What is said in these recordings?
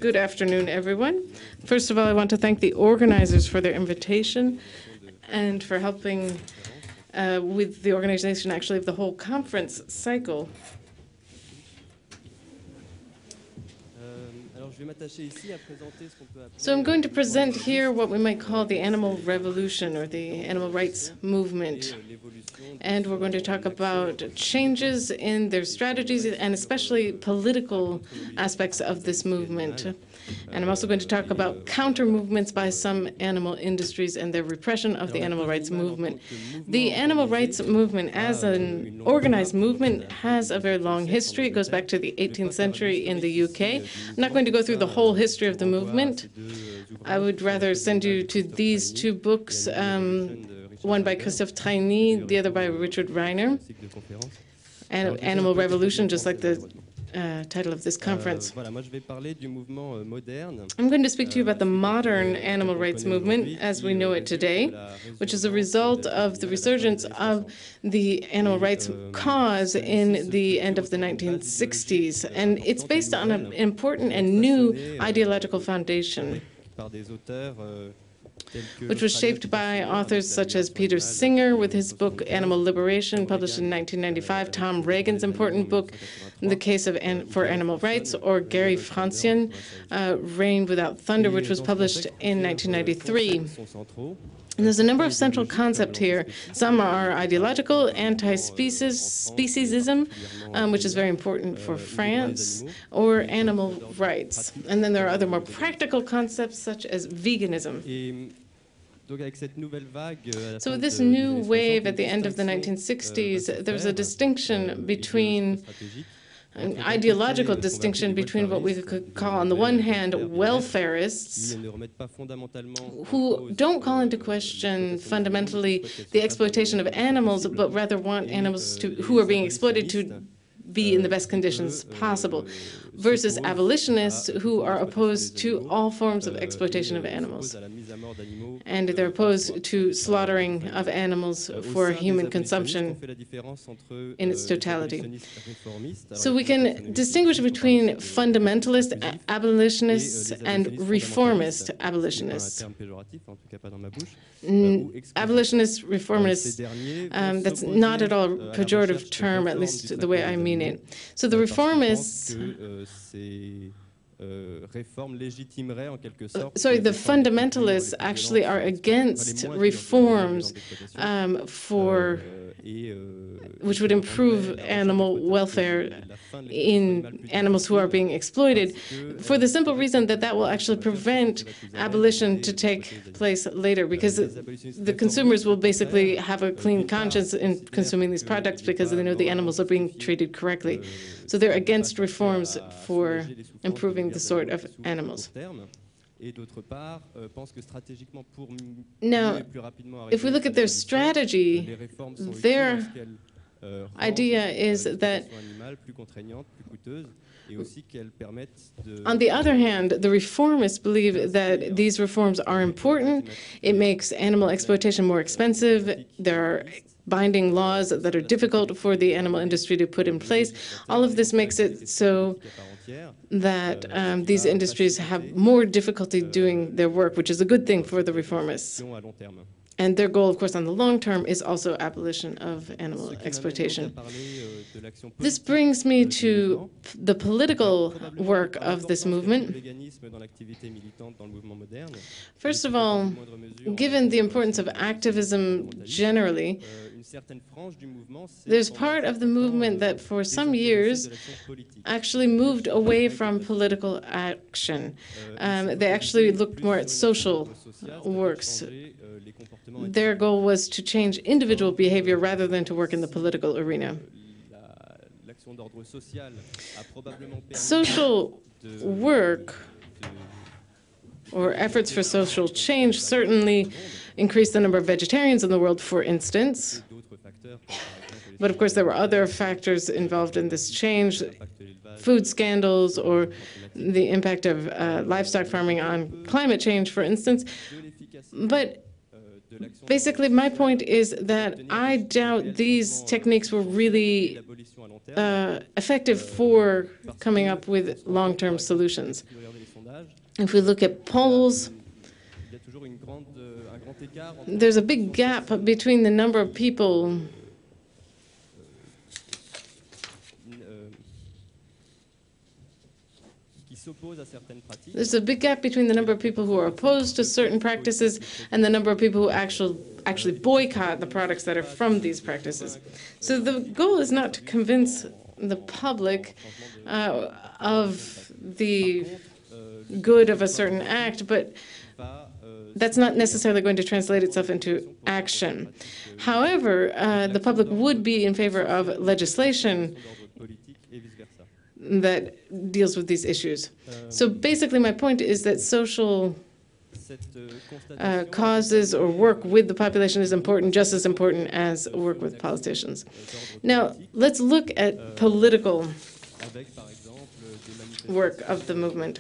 Good afternoon, everyone. First of all, I want to thank the organizers for their invitation and for helping with the organization, actually, of the whole conference cycle. So I'm going to present here what we might call the animal revolution or the animal rights movement. And we're going to talk about changes in their strategies and especially political aspects of this movement. And I'm also going to talk about counter-movements by some animal industries and their repression of the animal rights movement. The animal rights movement, as an organized movement, has a very long history. It goes back to the 18th century in the UK. I'm not going to go through the whole history of the movement. I would rather send you to these two books, one by Christophe Traini, the other by Richard Reiner, and Animal Revolution, just like the title of this conference. I'm going to speak to you about the modern animal rights movement as we know it today, which is a result of the resurgence of the animal rights cause in the end of the 1960s. And it's based on an important and new ideological foundation, which was shaped by authors such as Peter Singer with his book Animal Liberation, published in 1995, Tom Reagan's important book, In the Case of for Animal Rights, or Gary Francione, Rain Without Thunder, which was published in 1993. And there's a number of central concepts here. Some are ideological, anti-speciesism, which is very important for France, or animal rights. And then there are other more practical concepts, such as veganism. So with this new wave at the end of the 1960s, there was a distinction between an ideological distinction between what we could call, on the one hand, welfarists, who don't call into question fundamentally the exploitation of animals, but rather want animals who are being exploited to be in the best conditions possible, versus abolitionists who are opposed to all forms of exploitation of animals. And they're opposed to slaughtering of animals for human consumption in its totality. So we can distinguish between fundamentalist abolitionists and reformist abolitionists. Abolitionist, reformist, that's not at all a pejorative term, at least the way I mean it. So the reformists, sorry, the fundamentalists actually are against reforms which would improve animal welfare in animals who are being exploited, for the simple reason that that will actually prevent abolition to take place later, because the consumers will basically have a clean conscience in consuming these products because they know the animals are being treated correctly. So they're against reforms for improving the sort of animals. Now, if we look at their strategy, their idea is that, on the other hand, the reformists believe that these reforms are important. It makes animal exploitation more expensive. There are binding laws that are difficult for the animal industry to put in place. All of this makes it so that these industries have more difficulty doing their work, which is a good thing for the reformists. And their goal, of course, on the long term is also abolition of animal exploitation. This brings me to the political work of this movement. First of all, given the importance of activism generally, there's part of the movement that for some years actually moved away from political action. They actually looked more at social works. Their goal was to change individual behavior rather than to work in the political arena. Social work, or efforts for social change, certainly increased the number of vegetarians in the world, for instance. But of course, there were other factors involved in this change, food scandals, or the impact of livestock farming on climate change, for instance. But basically, my point is that I doubt these techniques were really effective for coming up with long-term solutions. If we look at polls, there's a big gap between the number of people who are opposed to certain practices and the number of people who actually boycott the products that are from these practices. So the goal is not to convince the public of the good of a certain act, but that's not necessarily going to translate itself into action. However, the public would be in favor of legislation that deals with these issues. So basically, my point is that social causes or work with the population is important, just as important as work with politicians. Now, let's look at political work of the movement.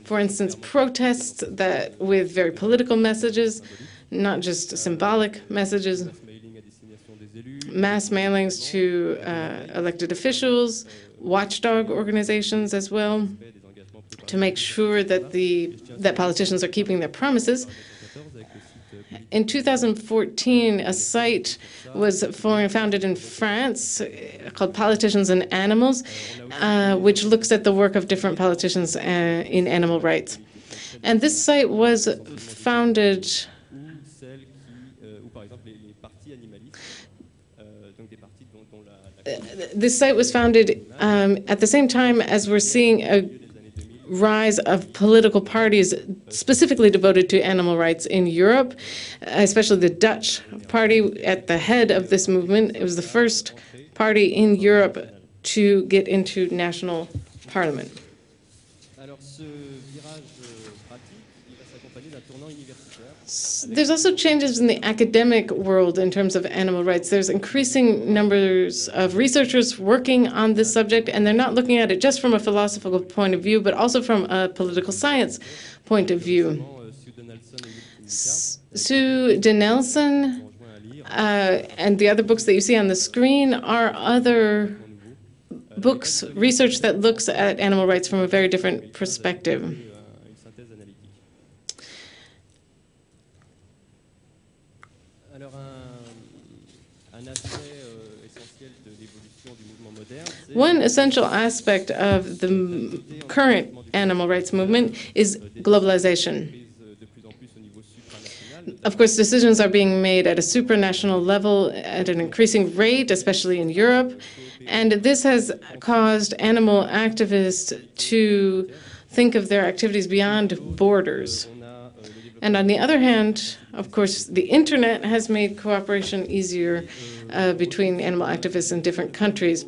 For instance, protests that with very political messages, not just symbolic messages, mass mailings to elected officials, watchdog organizations as well, to make sure that that politicians are keeping their promises. In 2014, a site was founded in France called Politicians and Animals, which looks at the work of different politicians in animal rights. And this site was founded at the same time as we're seeing a rise of political parties specifically devoted to animal rights in Europe, especially the Dutch party at the head of this movement. It was the first party in Europe to get into national parliament. There's also changes in the academic world in terms of animal rights. There's increasing numbers of researchers working on this subject, and they're not looking at it just from a philosophical point of view, but also from a political science point of view. Sue de Nelson and the other books that you see on the screen are other books, research that looks at animal rights from a very different perspective. One essential aspect of the current animal rights movement is globalization. Of course, decisions are being made at a supranational level at an increasing rate, especially in Europe, and this has caused animal activists to think of their activities beyond borders. And on the other hand, of course, the internet has made cooperation easier between animal activists in different countries.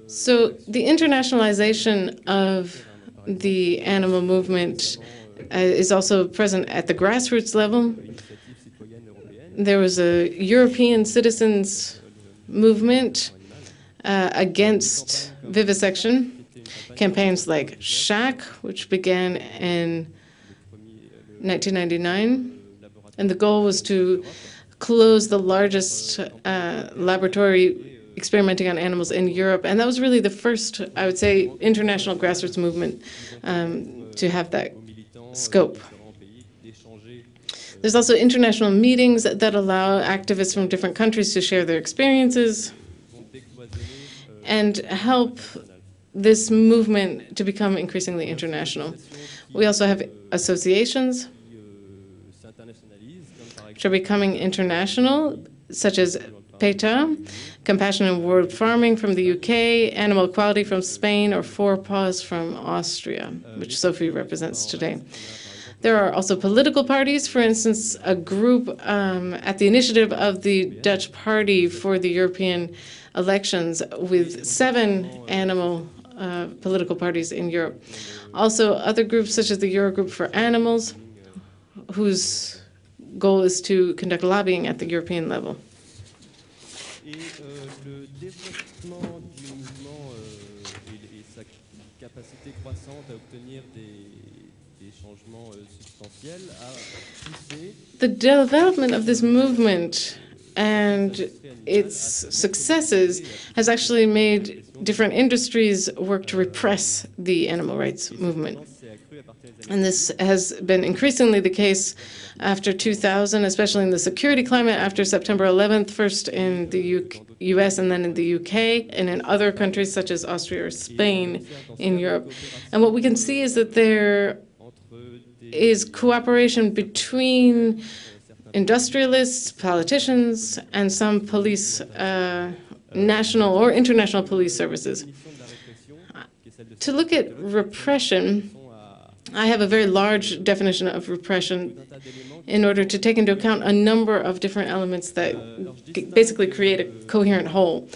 So the internationalization of the animal movement is also present at the grassroots level. There was a European citizens movement against vivisection, campaigns like SHAC, which began in 1999, and the goal was to close the largest laboratory experimenting on animals in Europe, and that was really the first, I would say, international grassroots movement to have that scope. There's also international meetings that allow activists from different countries to share their experiences and help this movement to become increasingly international. We also have associations which are becoming international, such as PETA, Compassion in World Farming from the UK, Animal Equality from Spain, or Four Paws from Austria, which Sophie represents today. There are also political parties, for instance, a group at the initiative of the Dutch Party for the European elections with 7 animal political parties in Europe. Also, other groups such as the Eurogroup for Animals, whose goal is to conduct lobbying at the European level. The development of this movement and its successes has actually made different industries work to repress the animal rights movement. And this has been increasingly the case after 2000, especially in the security climate after September 11th, first in the US and then in the UK, and in other countries such as Austria or Spain in Europe. And what we can see is that there is cooperation between industrialists, politicians, and some police, national or international police services. To look at repression, I have a very large definition of repression in order to take into account a number of different elements that basically create a coherent whole.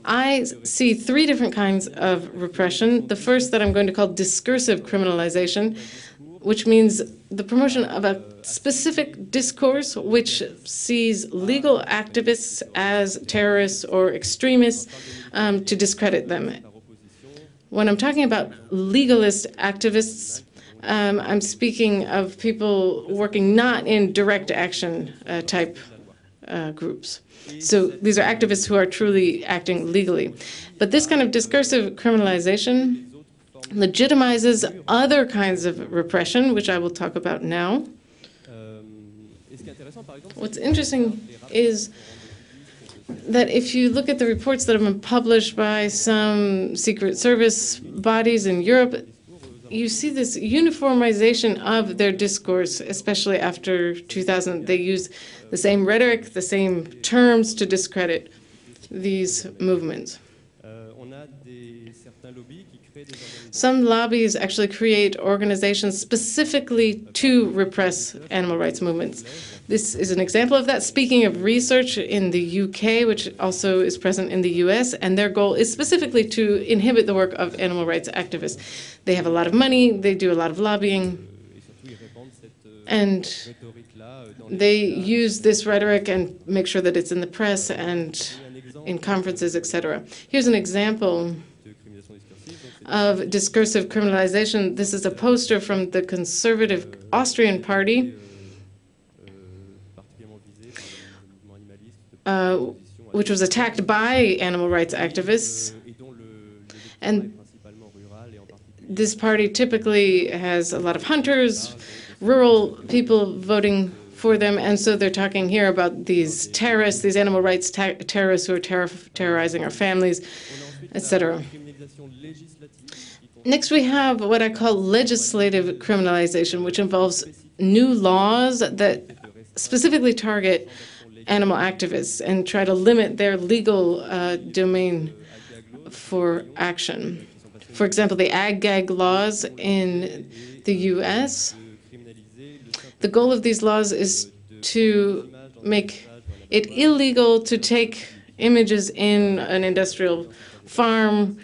I see three different kinds of repression. The first that I'm going to call discursive criminalization, which means the promotion of a specific discourse which sees legal activists as terrorists or extremists to discredit them. When I'm talking about legalist activists, I'm speaking of people working not in direct action type groups. So these are activists who are truly acting legally. But this kind of discursive criminalization legitimizes other kinds of repression, which I will talk about now. What's interesting is that if you look at the reports that have been published by some secret service bodies in Europe, you see this uniformization of their discourse, especially after 2000. They use the same rhetoric, the same terms to discredit these movements. Some lobbies actually create organizations specifically to repress animal rights movements. This is an example of that. Speaking of research in the UK, which also is present in the US, and their goal is specifically to inhibit the work of animal rights activists. They have a lot of money, they do a lot of lobbying, and they use this rhetoric and make sure that it's in the press and in conferences, etc. Here's an example of discursive criminalization. This is a poster from the conservative Austrian party, which was attacked by animal rights activists. And this party typically has a lot of hunters, rural people voting for them, and so they're talking here about these terrorists, these animal rights terrorists who are terrorizing our families, etc. Next, we have what I call legislative criminalization, which involves new laws that specifically target animal activists and try to limit their legal domain for action. For example, the ag-gag laws in the US. The goal of these laws is to make it illegal to take images in an industrial farm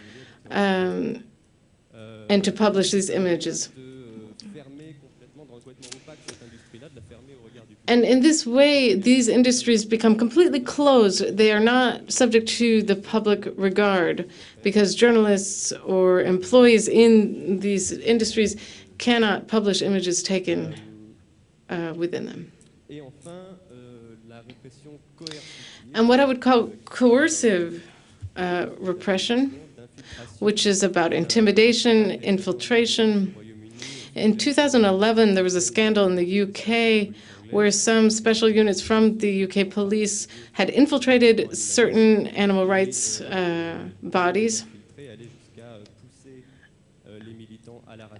and to publish these images. And in this way, these industries become completely closed. They are not subject to the public regard because journalists or employees in these industries cannot publish images taken within them. And what I would call coercive repression, which is about intimidation, infiltration. In 2011, there was a scandal in the UK where some special units from the UK police had infiltrated certain animal rights bodies.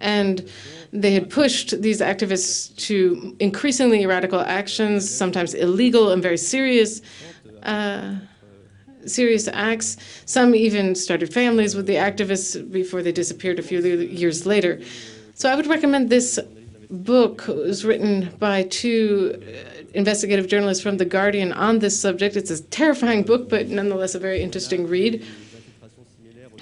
And they had pushed these activists to increasingly radical actions, sometimes illegal and very serious acts. Some even started families with the activists before they disappeared a few years later. So I would recommend this book. It was written by two investigative journalists from The Guardian on this subject. It's a terrifying book, but nonetheless a very interesting read.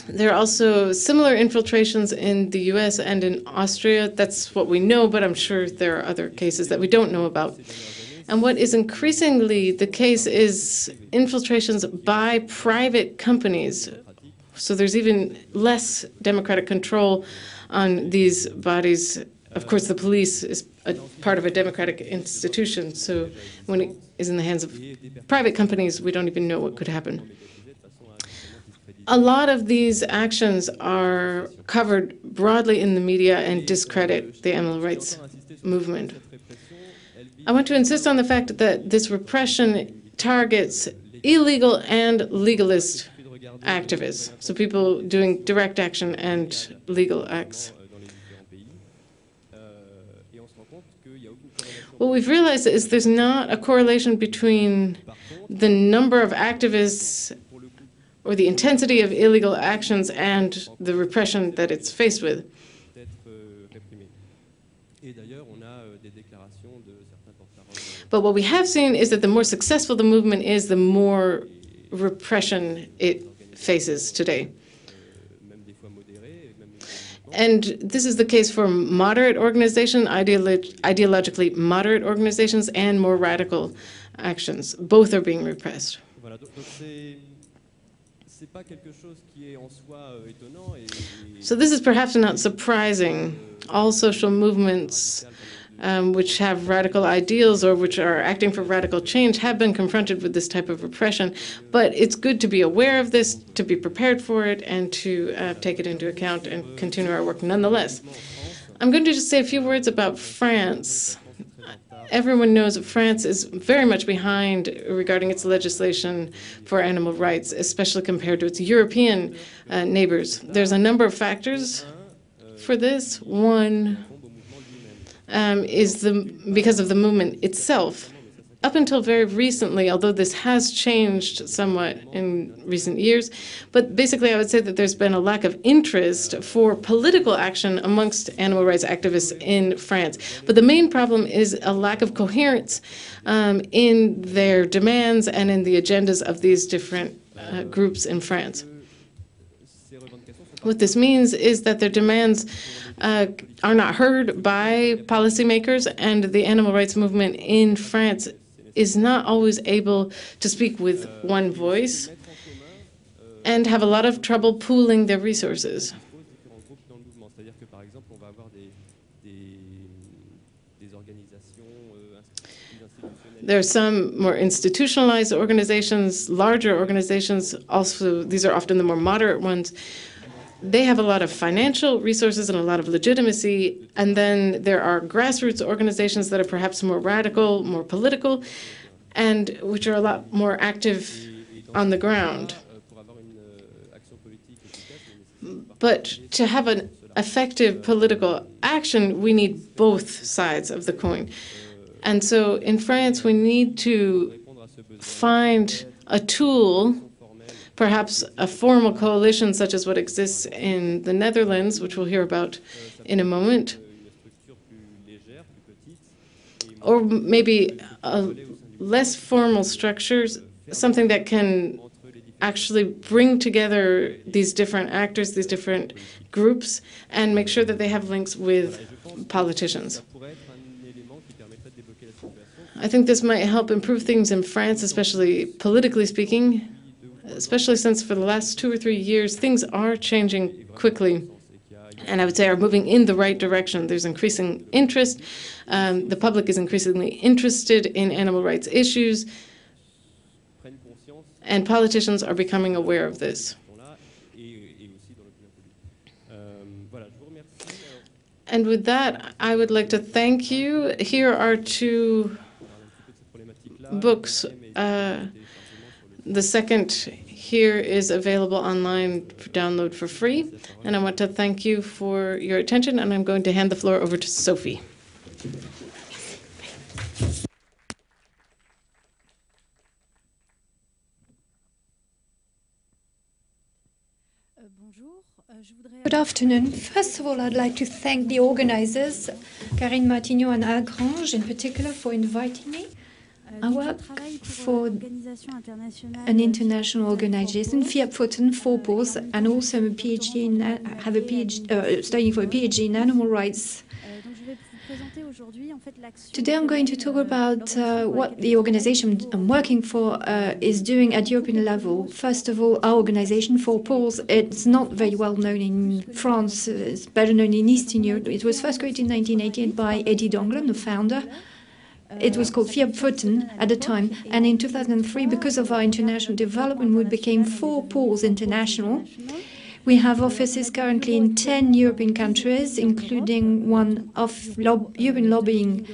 There are also similar infiltrations in the US and in Austria. That's what we know, but I'm sure there are other cases that we don't know about. And what is increasingly the case is infiltrations by private companies. So there's even less democratic control on these bodies of course, the police is a part of a democratic institution, so when it is in the hands of private companies, we don't even know what could happen. A lot of these actions are covered broadly in the media and discredit the animal rights movement. I want to insist on the fact that this repression targets illegal and legalist activists, so people doing direct action and legal acts. What we've realized is there's not a correlation between the number of activists or the intensity of illegal actions and the repression that it's faced with. But what we have seen is that the more successful the movement is, the more repression it faces today. And this is the case for moderate organizations, ideologically moderate organizations, and more radical actions. Both are being repressed. So this is perhaps not surprising. All social movements which have radical ideals or which are acting for radical change have been confronted with this type of repression. But it's good to be aware of this, to be prepared for it, and to take it into account and continue our work nonetheless. I'm going to just say a few words about France. Everyone knows that France is very much behind regarding its legislation for animal rights, especially compared to its European neighbors. There's a number of factors for this. One is because of the movement itself. Up until very recently, although this has changed somewhat in recent years, but basically I would say that there's been a lack of interest for political action amongst animal rights activists in France. But the main problem is a lack of coherence in their demands and in the agendas of these different groups in France. What this means is that their demands are not heard by policymakers, and the animal rights movement in France is not always able to speak with one voice and have a lot of trouble pooling their resources. There are some more institutionalized organizations, larger organizations, also these are often the more moderate ones. They have a lot of financial resources and a lot of legitimacy, and then there are grassroots organizations that are perhaps more radical, more political, and which are a lot more active on the ground. But to have an effective political action, we need both sides of the coin. And so in France, we need to find a tool, perhaps a formal coalition such as what exists in the Netherlands, which we'll hear about in a moment, or maybe less formal structures, something that can actually bring together these different actors, these different groups, and make sure that they have links with politicians. I think this might help improve things in France, especially politically speaking, especially since for the last 2 or 3 years, things are changing quickly, and I would say are moving in the right direction. There's increasing interest. The public is increasingly interested in animal rights issues, and politicians are becoming aware of this. And with that, I would like to thank you. Here are 2 books. The second here is available online for download for free. And I want to thank you for your attention, and I'm going to hand the floor over to Sophie. Good afternoon. First of all, I'd like to thank the organizers, Karine Martignot and Agrange in particular, for inviting me. I work for an international organization, Vier Pfoten, paws, and also I'm a PhD in, studying for a PhD in animal rights. Today I'm going to talk about what the organization I'm working for is doing at European level. First of all, our organization, for paws, it's not very well known in France. It's better known in Eastern Europe. It was first created in 1988 by Eddie Donglen, the founder. It was called Vier Pfoten at the time. And in 2003, because of our international development, we became Four Paws International. We have offices currently in 10 European countries, including one European lobbying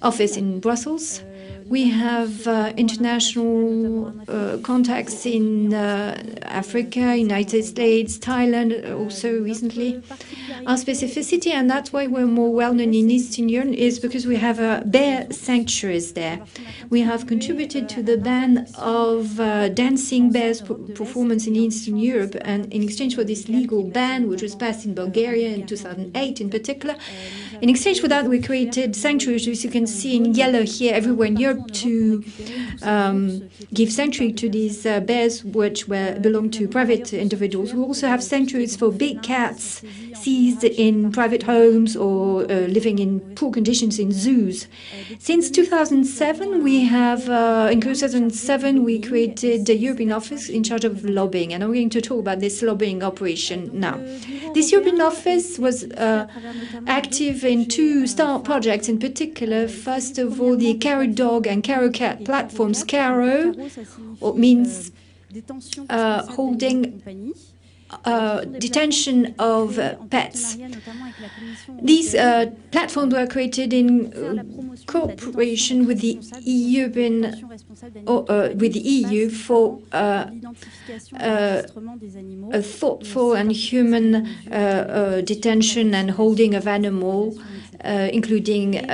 office in Brussels. We have international contacts in Africa, United States, Thailand, also recently. Our specificity, and that's why we're more well-known in Eastern Europe, is because we have bear sanctuaries there. We have contributed to the ban of dancing bears performance in Eastern Europe, and in exchange for this legal ban, which was passed in Bulgaria in 2008 in particular, in exchange for that, we created sanctuaries, which you can see in yellow here everywhere in Europe, to give sanctuary to these bears, which belong to private individuals. We also have sanctuaries for big cats seized in private homes or living in poor conditions in zoos. Since 2007, in 2007, we created the European office in charge of lobbying, and I'm going to talk about this lobbying operation now. This European office was active in two star projects in particular. First of all, the Caro Dog and Caro Cat platforms. Caro means holding detention of pets. These platforms were created in cooperation with the EU for a thoughtful and human detention and holding of animals, including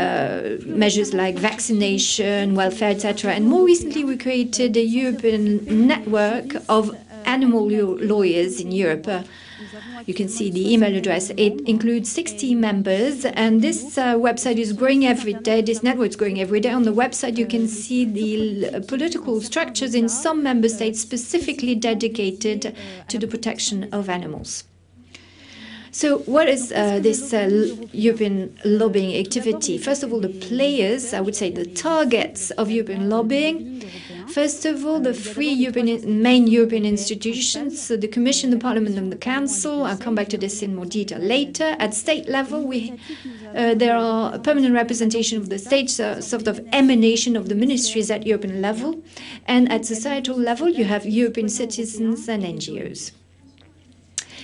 measures like vaccination, welfare, etc. And more recently, we created a European network of animal lawyers in Europe. You can see the email address. It includes 60 members, and this website is growing every day. This network is growing every day. On the website, you can see the political structures in some member states specifically dedicated to the protection of animals. So what is this European lobbying activity? First of all, the players, I would say the targets of European lobbying. First of all, the three main European institutions, so the Commission, the Parliament, and the Council. I'll come back to this in more detail later. At state level, there are a permanent representation of the states, sort of emanation of the ministries at European level. And at societal level, you have European citizens and NGOs.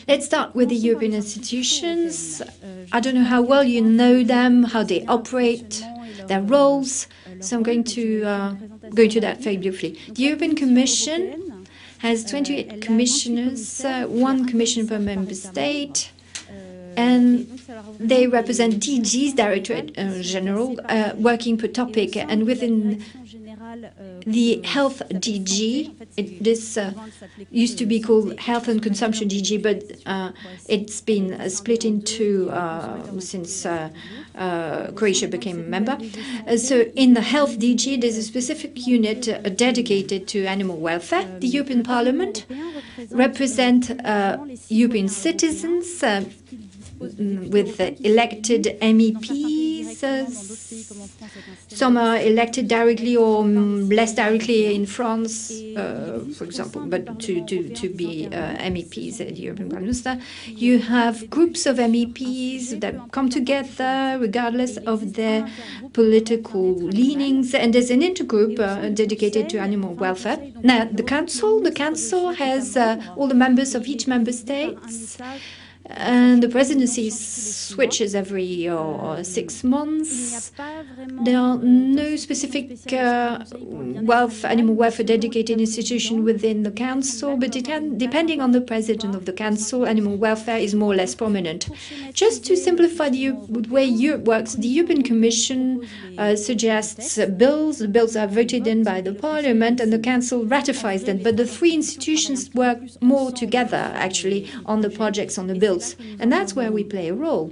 Let's start with the European institutions. I don't know how well you know them, how they operate, their roles. So I'm going to go into that very briefly. The European Commission has 28 commissioners, one commissioner per member state, and they represent DGs, Directorate General, working per topic. And within the Health DG, this used to be called Health and Consumption DG, but it's been split into since Croatia became a member. So in the Health DG, there's a specific unit dedicated to animal welfare. The European Parliament represents European citizens with elected MEPs. Some are elected directly or less directly in France, for example, but to be MEPs at the European Parliament. You have groups of MEPs that come together regardless of their political leanings, and there's an intergroup dedicated to animal welfare. Now, the Council has all the members of each member state. And the presidency switches every 6 months. There are no specific animal welfare dedicated institution within the Council, but depending on the president of the Council, animal welfare is more or less prominent. Just to simplify the way Europe works, the European Commission suggests bills. The bills are voted in by the Parliament, and the Council ratifies them. But the three institutions work more together, actually, on the projects, on the bills. And that's where we play a role.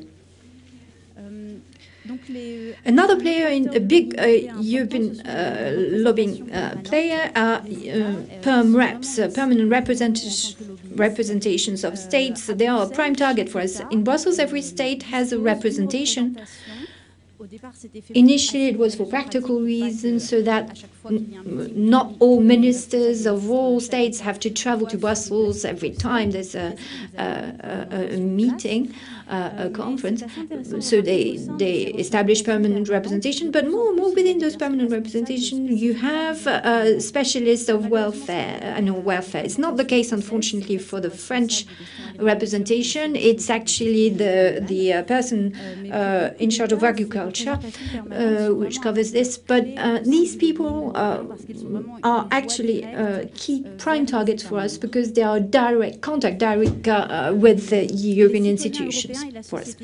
Another player, a big European lobbying player, are perm reps, permanent representations of states. They are a prime target for us. In Brussels, every state has a representation Initially, it was for practical reasons, so that not all ministers of all states have to travel to Brussels every time there's a meeting, a conference. So they establish permanent representation, but more within those permanent representation, you have specialists of welfare, animal welfare. It's not the case, unfortunately, for the French representation. It's actually the person in charge of agriculture, which covers this. But these people are actually key prime targets for us because they are direct with the European institutions for us.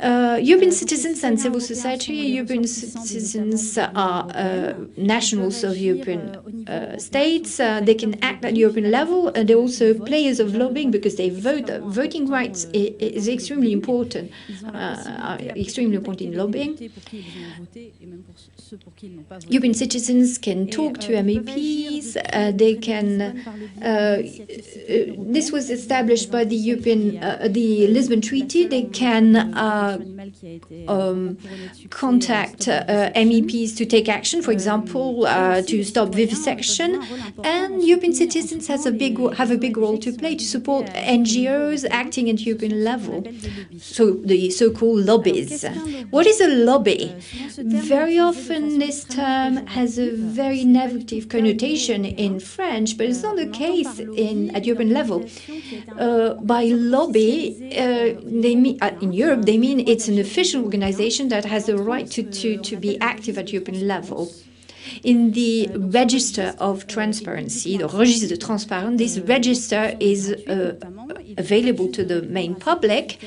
European citizens and civil society. European citizens are nationals of European states. They can act at European level, and they're also players of lobbying because they vote. Voting rights is extremely important, in lobbying. European citizens can talk to MEPs. They can. This was established by the Lisbon Treaty. They can contact MEPs to take action, for example, to stop vivisection. And European citizens have a big role to play to support NGOs acting at European level. So the so-called lobbies. What is a lobby? Very often this term has a very negative connotation in French, but it's not the case at European level. By lobby, they mean in Europe. They mean it's an official organization that has the right to be active at European level. In the Register of Transparency, the Registre de Transparence, this register is available to the main public.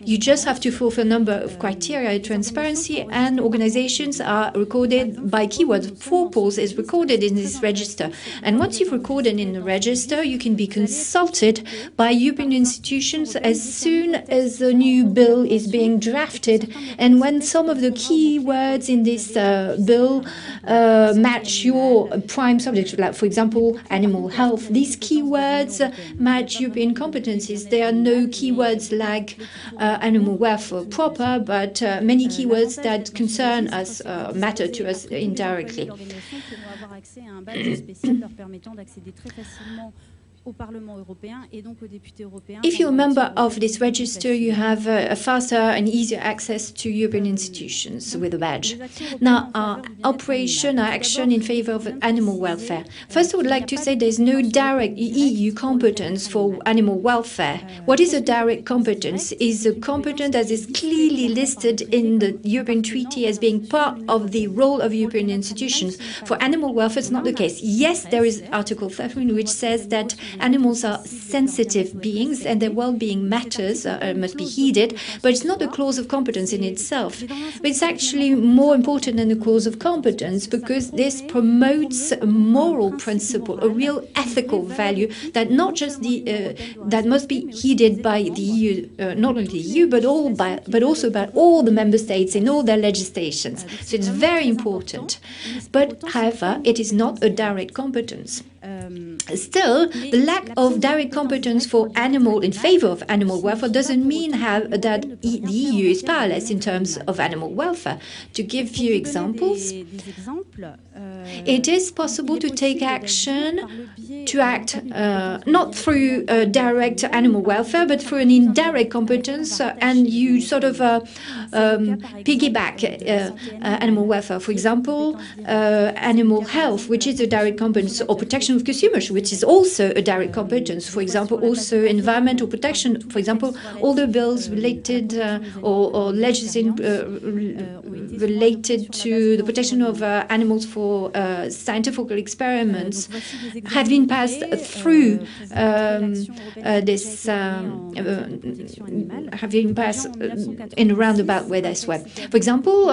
You just have to fulfill a number of criteria, transparency, and organizations are recorded by keywords. Paws is recorded in this register. And once you've recorded in the register, you can be consulted by European institutions as soon as a new bill is being drafted. And when some of the keywords in this bill match your prime subject, like, for example, animal health, these keywords match European competencies. There are no keywords like animal welfare proper, but many keywords that concern us, matter to us indirectly. If you're a member of this register, you have a faster and easier access to European institutions with a badge. Now, our action in favor of animal welfare. First, I would like to say there's no direct EU competence for animal welfare. What is a direct competence? Is a competence that is clearly listed in the European Treaty as being part of the role of European institutions. For animal welfare, it's not the case. Yes, there is Article 13, which says that animals are sensitive beings and their well-being matters, must be heeded, but it's not a clause of competence in itself. But it's actually more important than a clause of competence because this promotes a moral principle, a real ethical value that not just that must be heeded by the EU, not only the EU, but also by all the member states in all their legislations. So it's very important. But however, it is not a direct competence. Still, the lack of direct competence for in favor of animal welfare doesn't mean that the EU is powerless in terms of animal welfare. To give few examples, it is possible to take action, to act not through direct animal welfare, but through an indirect competence, and you sort of piggyback animal welfare. For example, animal health, which is a direct competence, or protection of consumers, which is also a direct competence. For example, also environmental protection. For example, all the bills related or legislation related to the protection of animals for scientific experiments have been passed through have been passed in a roundabout way this way. For example,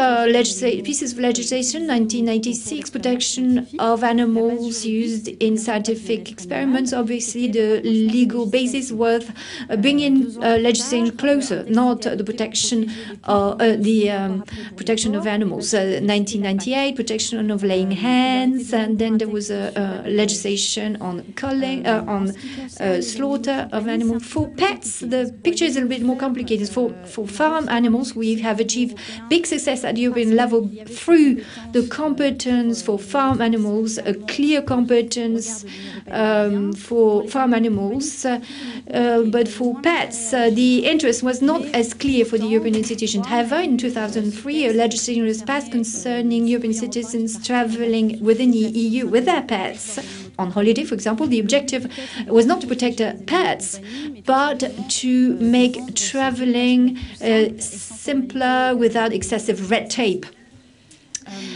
pieces of legislation, 1996, protection of animals used in scientific experiments. Obviously, the legal basis worth bringing legislation closer, not the protection of animals. 1998, protection of liability laying hens, and then there was a legislation on slaughter of animals. For pets, the picture is a little bit more complicated. For farm animals, we have achieved big success at European level through the competence for farm animals, a clear competence for farm animals. But for pets, the interest was not as clear for the European institutions. However, in 2003, a legislation was passed concerning European citizens traveling within the EU with their pets. On holiday, for example, the objective was not to protect pets, but to make traveling simpler without excessive red tape.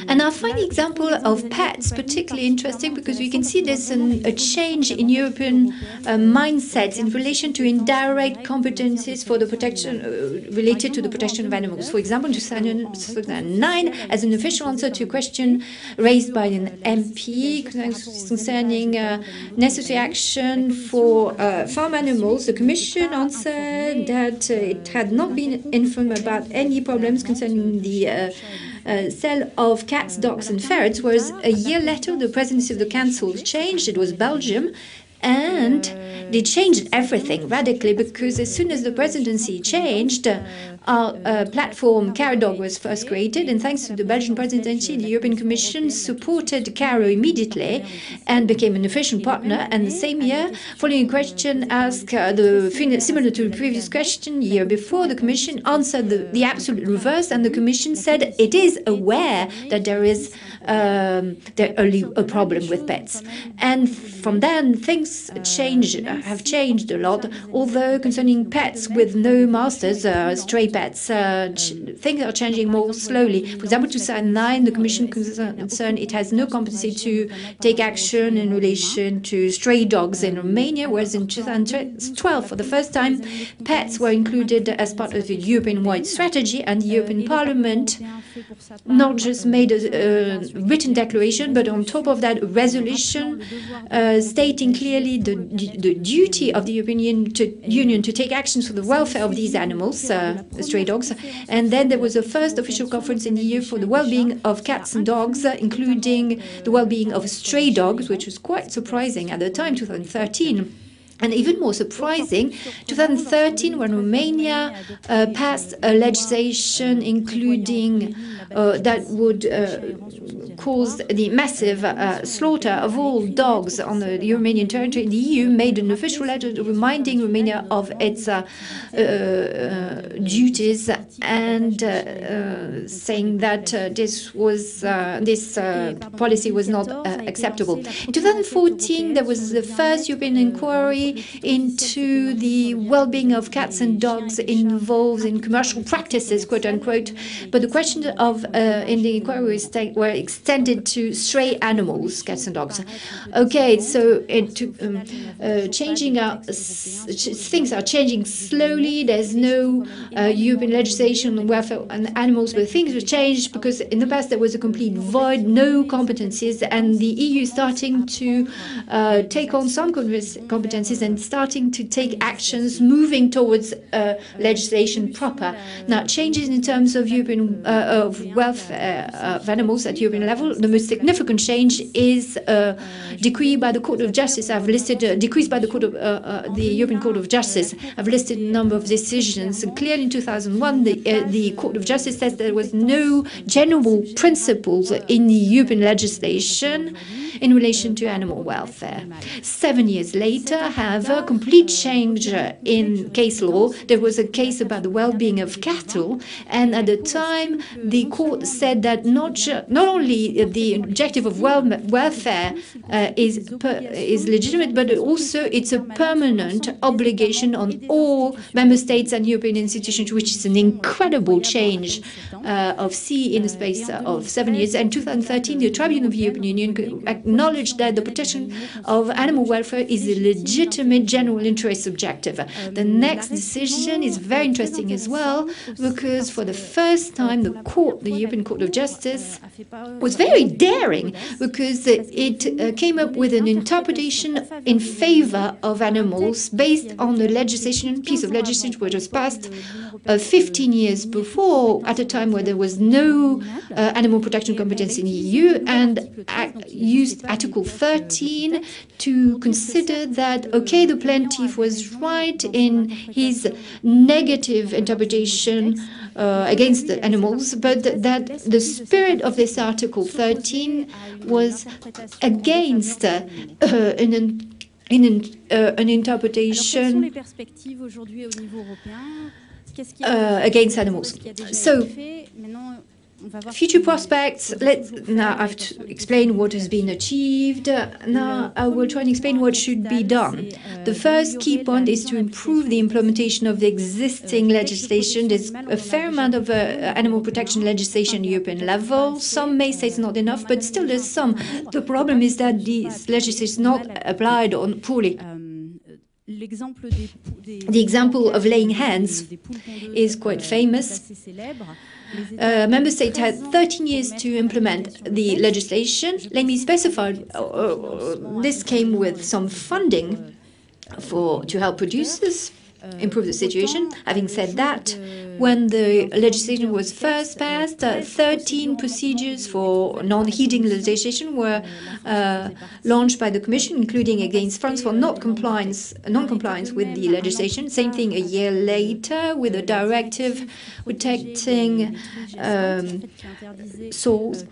And I find the example of pets particularly interesting because we can see there's a change in European mindsets in relation to indirect competencies for the protection related to the protection of animals. For example, in 2009, as an official answer to a question raised by an MP concerning necessary action for farm animals, the Commission answered that it had not been informed about any problems concerning the sale of cats, dogs, and ferrets, whereas a year later the presidency of the council changed. It was Belgium, and they changed everything radically because as soon as the presidency changed, our platform CARDOG was first created, and thanks to the Belgian presidency, the European Commission supported CARO immediately and became an official partner. And the same year, following a question asked similar to the previous question year before, the Commission answered the absolute reverse, and the Commission said it is aware that there is a problem with pets. And from then, things have changed a lot, although concerning pets with no masters, stray pets, things are changing more slowly. For example, 2009, the Commission concerned it has no competency to take action in relation to stray dogs in Romania, whereas in 2012, for the first time, pets were included as part of the European-wide strategy, and the European Parliament not just made a written declaration, but on top of that, a resolution stating clearly the duty of the European Union to take actions for the welfare of these animals, stray dogs. And then there was a first official conference in the EU for the well-being of cats and dogs, including the well-being of stray dogs, which was quite surprising at the time, 2013. And even more surprising, 2013, when Romania passed a legislation including that would cause the massive slaughter of all dogs on the Romanian territory, the EU made an official letter reminding Romania of its duties and saying that this policy was not acceptable. In 2014, there was the first European inquiry into the well-being of cats and dogs involved in commercial practices, quote unquote. But the question of in the inquiry were extended to stray animals, cats and dogs. Okay, so things are changing slowly. There's no European legislation on welfare and animals, but things have changed because in the past there was a complete void, no competencies, and the EU is starting to take on some competencies and starting to take actions, moving towards legislation proper. Now, changes in terms of European of welfare of animals at European level. The most significant change is a decree by the Court of Justice. I've listed decrees by the Court of the European Court of Justice. I've listed a number of decisions. And clearly, in 2001, the Court of Justice says there was no general principles in the European legislation in relation to animal welfare. 7 years later, however, complete change in case law. There was a case about the well-being of cattle, and at the time, the court said that not only the objective of welfare is legitimate, but also it's a permanent obligation on all member states and European institutions, which is an incredible change of in the space of 7 years. And in 2013, the Tribunal of the European Union acknowledged that the protection of animal welfare is a legitimate legitimate general interest objective. The next decision is very interesting as well, because for the first time the European Court of Justice was very daring, because it came up with an interpretation in favor of animals based on the piece of legislation which was passed 15 years before, at a time where there was no animal protection competence in the EU, and used Article 13 to consider that, okay, the plaintiff was right in his negative interpretation against the animals, but that the spirit of this Article 13 was against an interpretation against animals. So, future prospects. Now I've explained what has been achieved. Now I will try and explain what should be done. The first key point is to improve the implementation of the existing legislation. There's a fair amount of animal protection legislation at European level. Some may say it's not enough, but still there's some. The problem is that this legislation is not applied poorly. The example of laying hens is quite famous. Member States had 13 years to implement the legislation. Let me specify, this came with some funding to help producers improve the situation. Having said that, when the legislation was first passed, 13 procedures for non-heeding legislation were launched by the Commission, including against France for non-compliance with the legislation. Same thing a year later with a directive protecting sows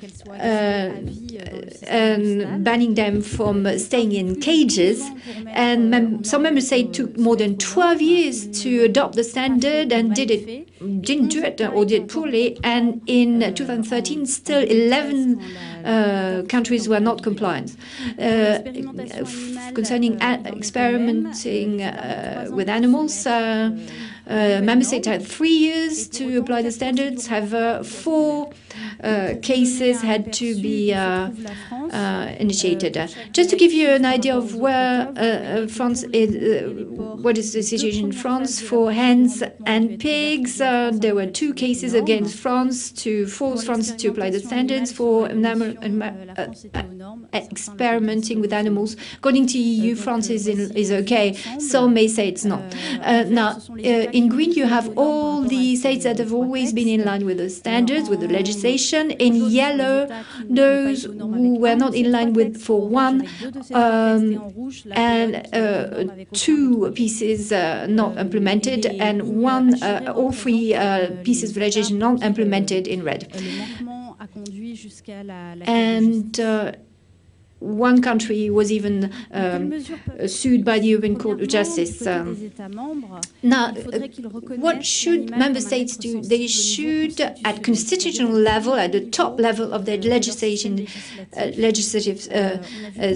and banning them from staying in cages. And some member states took more than 12 years to adopt the standard and didn't do it or did poorly. And in 2013, still 11 countries were not compliant. Concerning experimenting with animals, member states had 3 years to apply the standards. However, 4 cases had to be initiated. Just to give you an idea of where France is, what is the situation in France for hens and pigs, there were 2 cases against France to force France to apply the standards for experimenting with animals. According to EU, France is okay. Some may say it's not. Now, in green, you have all the states that have always been in line with the standards, with the legislation. In yellow, those who were not in line with for 1 and 2 pieces not implemented, and 3 pieces of legislation not implemented in red. And 1 country was even sued by the European Court of Justice. Now, what should member states do? They should, at constitutional level, at the top level of their legislative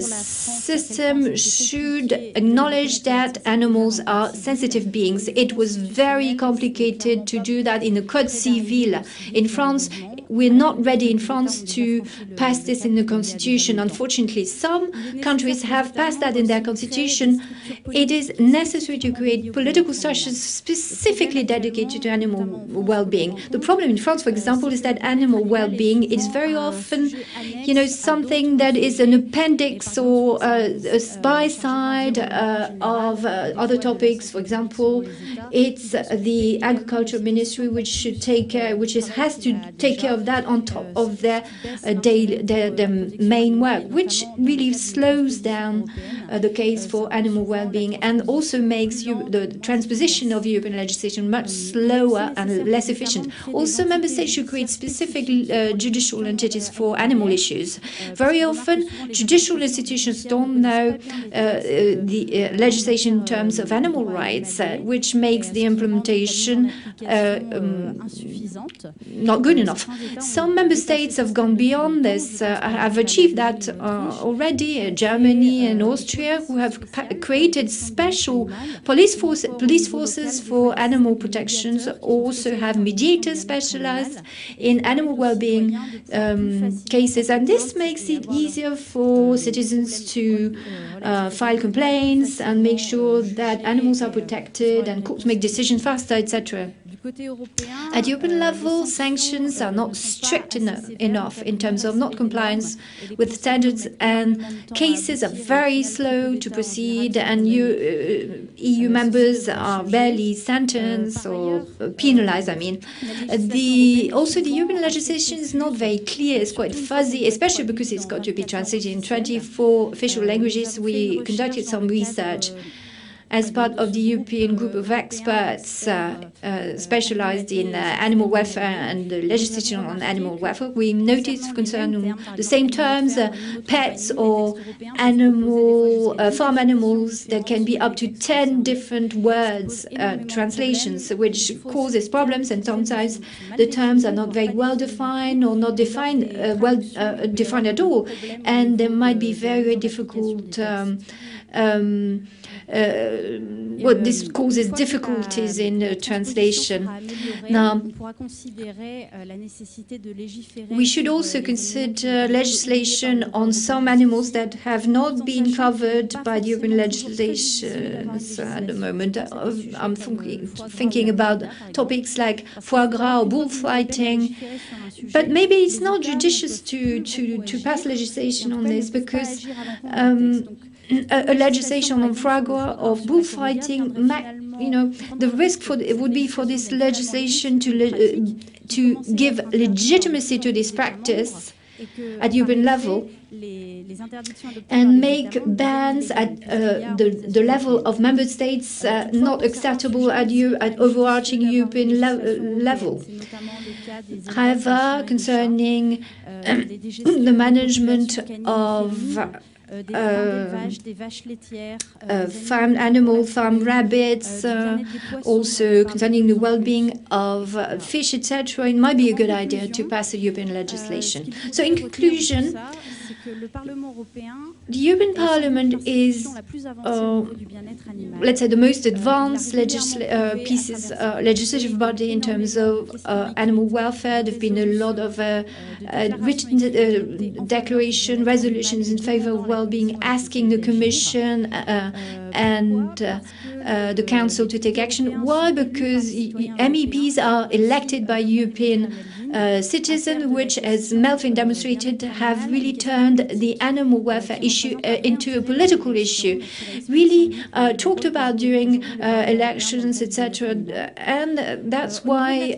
system, should acknowledge that animals are sensitive beings. It was very complicated to do that in the Code Civil. In France, we're not ready in France to pass this in the constitution. Unfortunately, some countries have passed that in their constitution. It is necessary to create political structures specifically dedicated to animal well-being. The problem in France, for example, is that animal well-being is very often, something that is an appendix or a by-side of other topics. For example, it's the Agriculture Ministry which should has to take care of that on top of their main work, which really slows down the case for animal well-being and also makes the transposition of European legislation much slower and less efficient. Also, member states should create specific judicial entities for animal issues. Very often, judicial institutions don't know the legislation in terms of animal rights, which makes the implementation not good enough. Some member states have gone beyond this, have achieved that already, Germany and Austria, who have created special police forces for animal protections, also have mediators specialized in animal well-being cases. And this makes it easier for citizens to file complaints and make sure that animals are protected and courts make decisions faster, etc. At European level, sanctions are not strict enough in terms of not compliance with standards, and cases are very slow to proceed, and EU members are barely sentenced or penalized, Also, the European legislation is not very clear, it's quite fuzzy, especially because it's got to be translated in 24 official languages. We conducted some research as part of the European group of experts specialized in animal welfare and the legislation on animal welfare. We noticed concerning the same terms, pets or farm animals, there can be up to 10 different words, translations, which causes problems, and sometimes the terms are not very well defined or not defined defined at all, and there might be very difficult this causes difficulties in translation. Now, we should also consider legislation on some animals that have not been covered by the European legislation at the moment. I'm thinking about topics like foie gras or bullfighting, but maybe it's not judicious to pass legislation on this, because a legislation on foie gras or bullfighting, the risk would be for this legislation to give legitimacy to this practice at European level and make bans at the level of member states not acceptable at overarching European level. However, concerning the management of farm animals, farm rabbits, also concerning the well-being of fish, etc., it might be a good idea to pass a European legislation. So in conclusion, the European Parliament is, let's say, the most advanced legislative body in terms of animal welfare. There have been a lot of written declaration, resolutions in favor of well-being, asking the Commission and the Council to take action. Why? Because MEPs are elected by European citizens, which, as Melvin demonstrated, have really turned the animal welfare issue into a political issue, really talked about during elections, etc. And that's why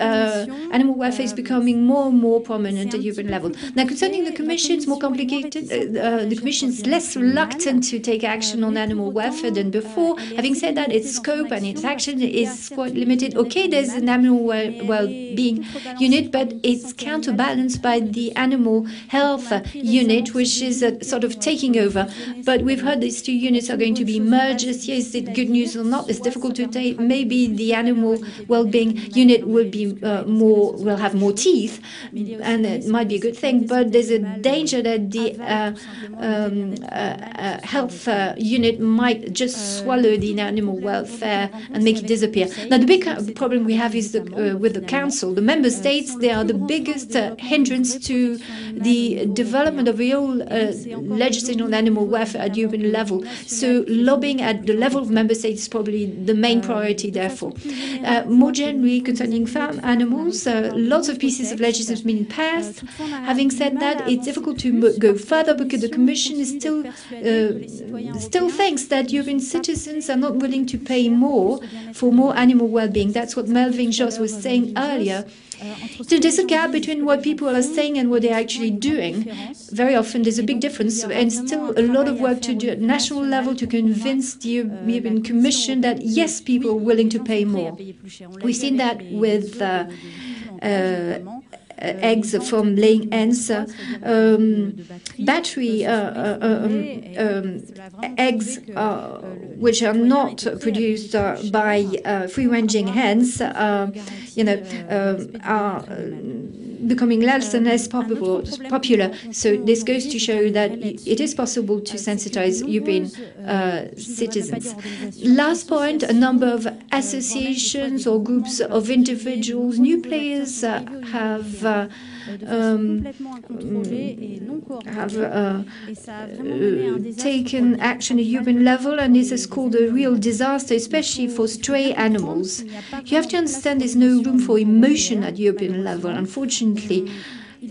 animal welfare is becoming more and more prominent at European level. Now, concerning the Commission, it's more complicated. The Commission is less reluctant to take action on animal welfare than before. Having said that, its scope and its action is quite limited. Okay, there's an animal well-being unit, but it's counterbalanced by the animal health unit, which is sort of taking over. But we've heard these two units are going to be merged. Yes, is it good news or not? It's difficult to say. Maybe the animal well-being unit will have more teeth, and it might be a good thing. But there's a danger that the health unit might just swallow the animal welfare and make it disappear. Now, the big problem we have is with the Council. The member states, they are the biggest hindrance to the development of real legislation on animal welfare at European level. So lobbying at the level of member states is probably the main priority, therefore. More generally, concerning farm animals, lots of pieces of legislation have been passed. Having said that, it's difficult to go further because the Commission is still thinks that European citizens are not willing to pay more for more animal well-being. That's what Melvin Josse was saying earlier. So there's a gap between what people are saying and what they're actually doing. Very often there's a big difference, and still a lot of work to do at national level to convince the European Commission that, yes, people are willing to pay more. We've seen that with eggs from laying hens, battery eggs, which are not produced by free-ranging hens, are becoming less and less popular. So this goes to show that it is possible to sensitize European citizens. Last point, a number of associations or groups of individuals, new players have taken action at European level, and this has caused a real disaster, especially for stray animals. You have to understand there's no room for emotion at European level, unfortunately.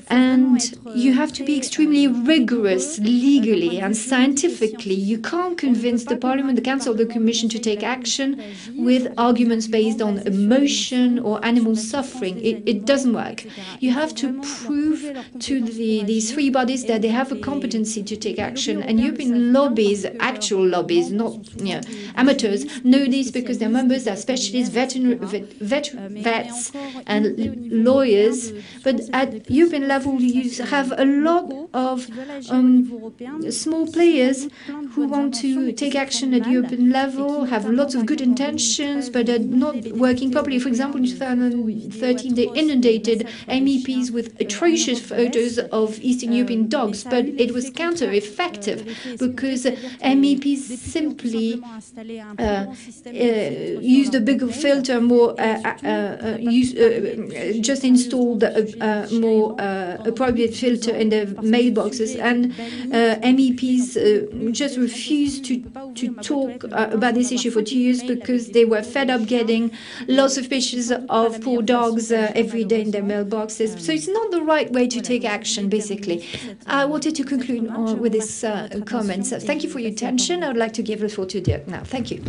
And you have to be extremely rigorous legally and scientifically. You can't convince the Parliament, the Council, or the Commission to take action with arguments based on emotion or animal suffering. It doesn't work. You have to prove to these three bodies that they have a competency to take action. And European lobbies, actual lobbies, not amateurs, know this because their members are specialists, vets, and lawyers. But at European level, you have a lot of small players who want to take action at European level, have lots of good intentions, but are not working properly. For example, in 2013, they inundated MEPs with atrocious photos of Eastern European dogs, but it was counter-effective because MEPs simply used a bigger filter, just installed a more appropriate filter in the mailboxes, and MEPs just refused to talk about this issue for 2 years because they were fed up getting lots of pictures of poor dogs every day in their mailboxes. So it's not the right way to take action, basically. I wanted to conclude with this comment. So thank you for your attention. I would like to give the floor to Dirk now. Thank you.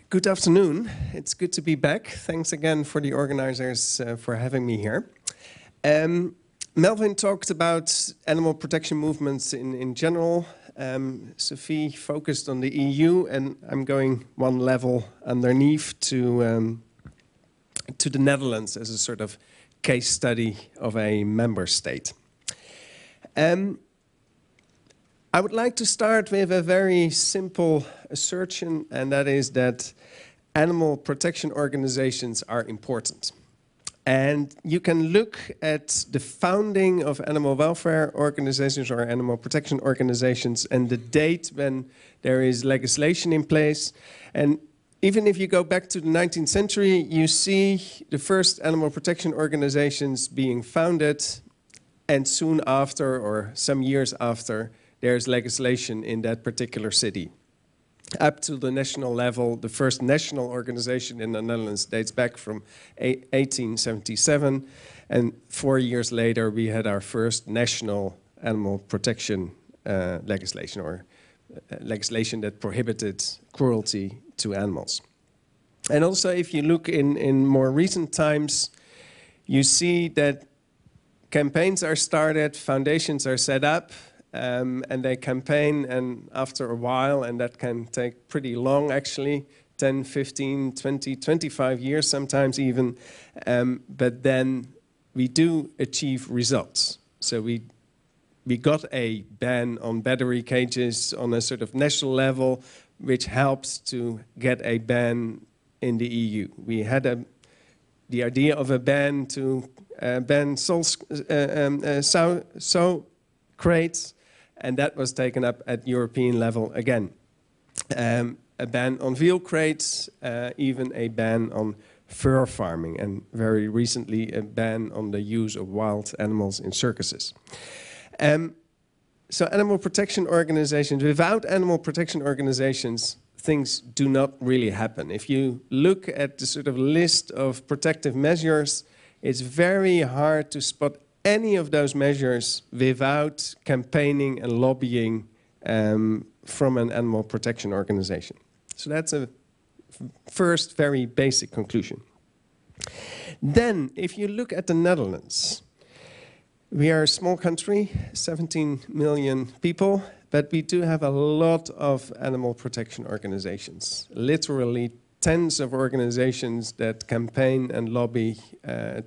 Good afternoon. It's good to be back. Thanks again for the organizers for having me here. Melvin talked about animal protection movements in general. Sophie focused on the EU, and I'm going one level underneath to the Netherlands as a sort of case study of a member state. I would like to start with a very simple assertion, and that is that animal protection organizations are important. And you can look at the founding of animal welfare organizations or animal protection organizations and the date when there is legislation in place. And even if you go back to the 19th century, you see the first animal protection organizations being founded, and soon after, or some years after, there's legislation in that particular city. Up to the national level, the first national organization in the Netherlands dates back from 1877, and 4 years later we had our first national animal protection legislation, or legislation that prohibited cruelty to animals. And also, if you look in more recent times, you see that campaigns are started, foundations are set up, and they campaign, and after a while, and that can take pretty long actually, 10, 15, 20, 25 years sometimes even, but then we do achieve results. So we got a ban on battery cages on a sort of national level, which helps to get a ban in the EU. We had the idea of a ban to ban sow crates, and that was taken up at European level again. A ban on veal crates, even a ban on fur farming, and very recently a ban on the use of wild animals in circuses. So animal protection organizations, without animal protection organizations, things do not really happen. If you look at the sort of list of protective measures, it's very hard to spot any of those measures without campaigning and lobbying from an animal protection organization. So that's a first very basic conclusion. Then, if you look at the Netherlands, we are a small country, 17 million people, but we do have a lot of animal protection organizations, literally tens of organizations that campaign and lobby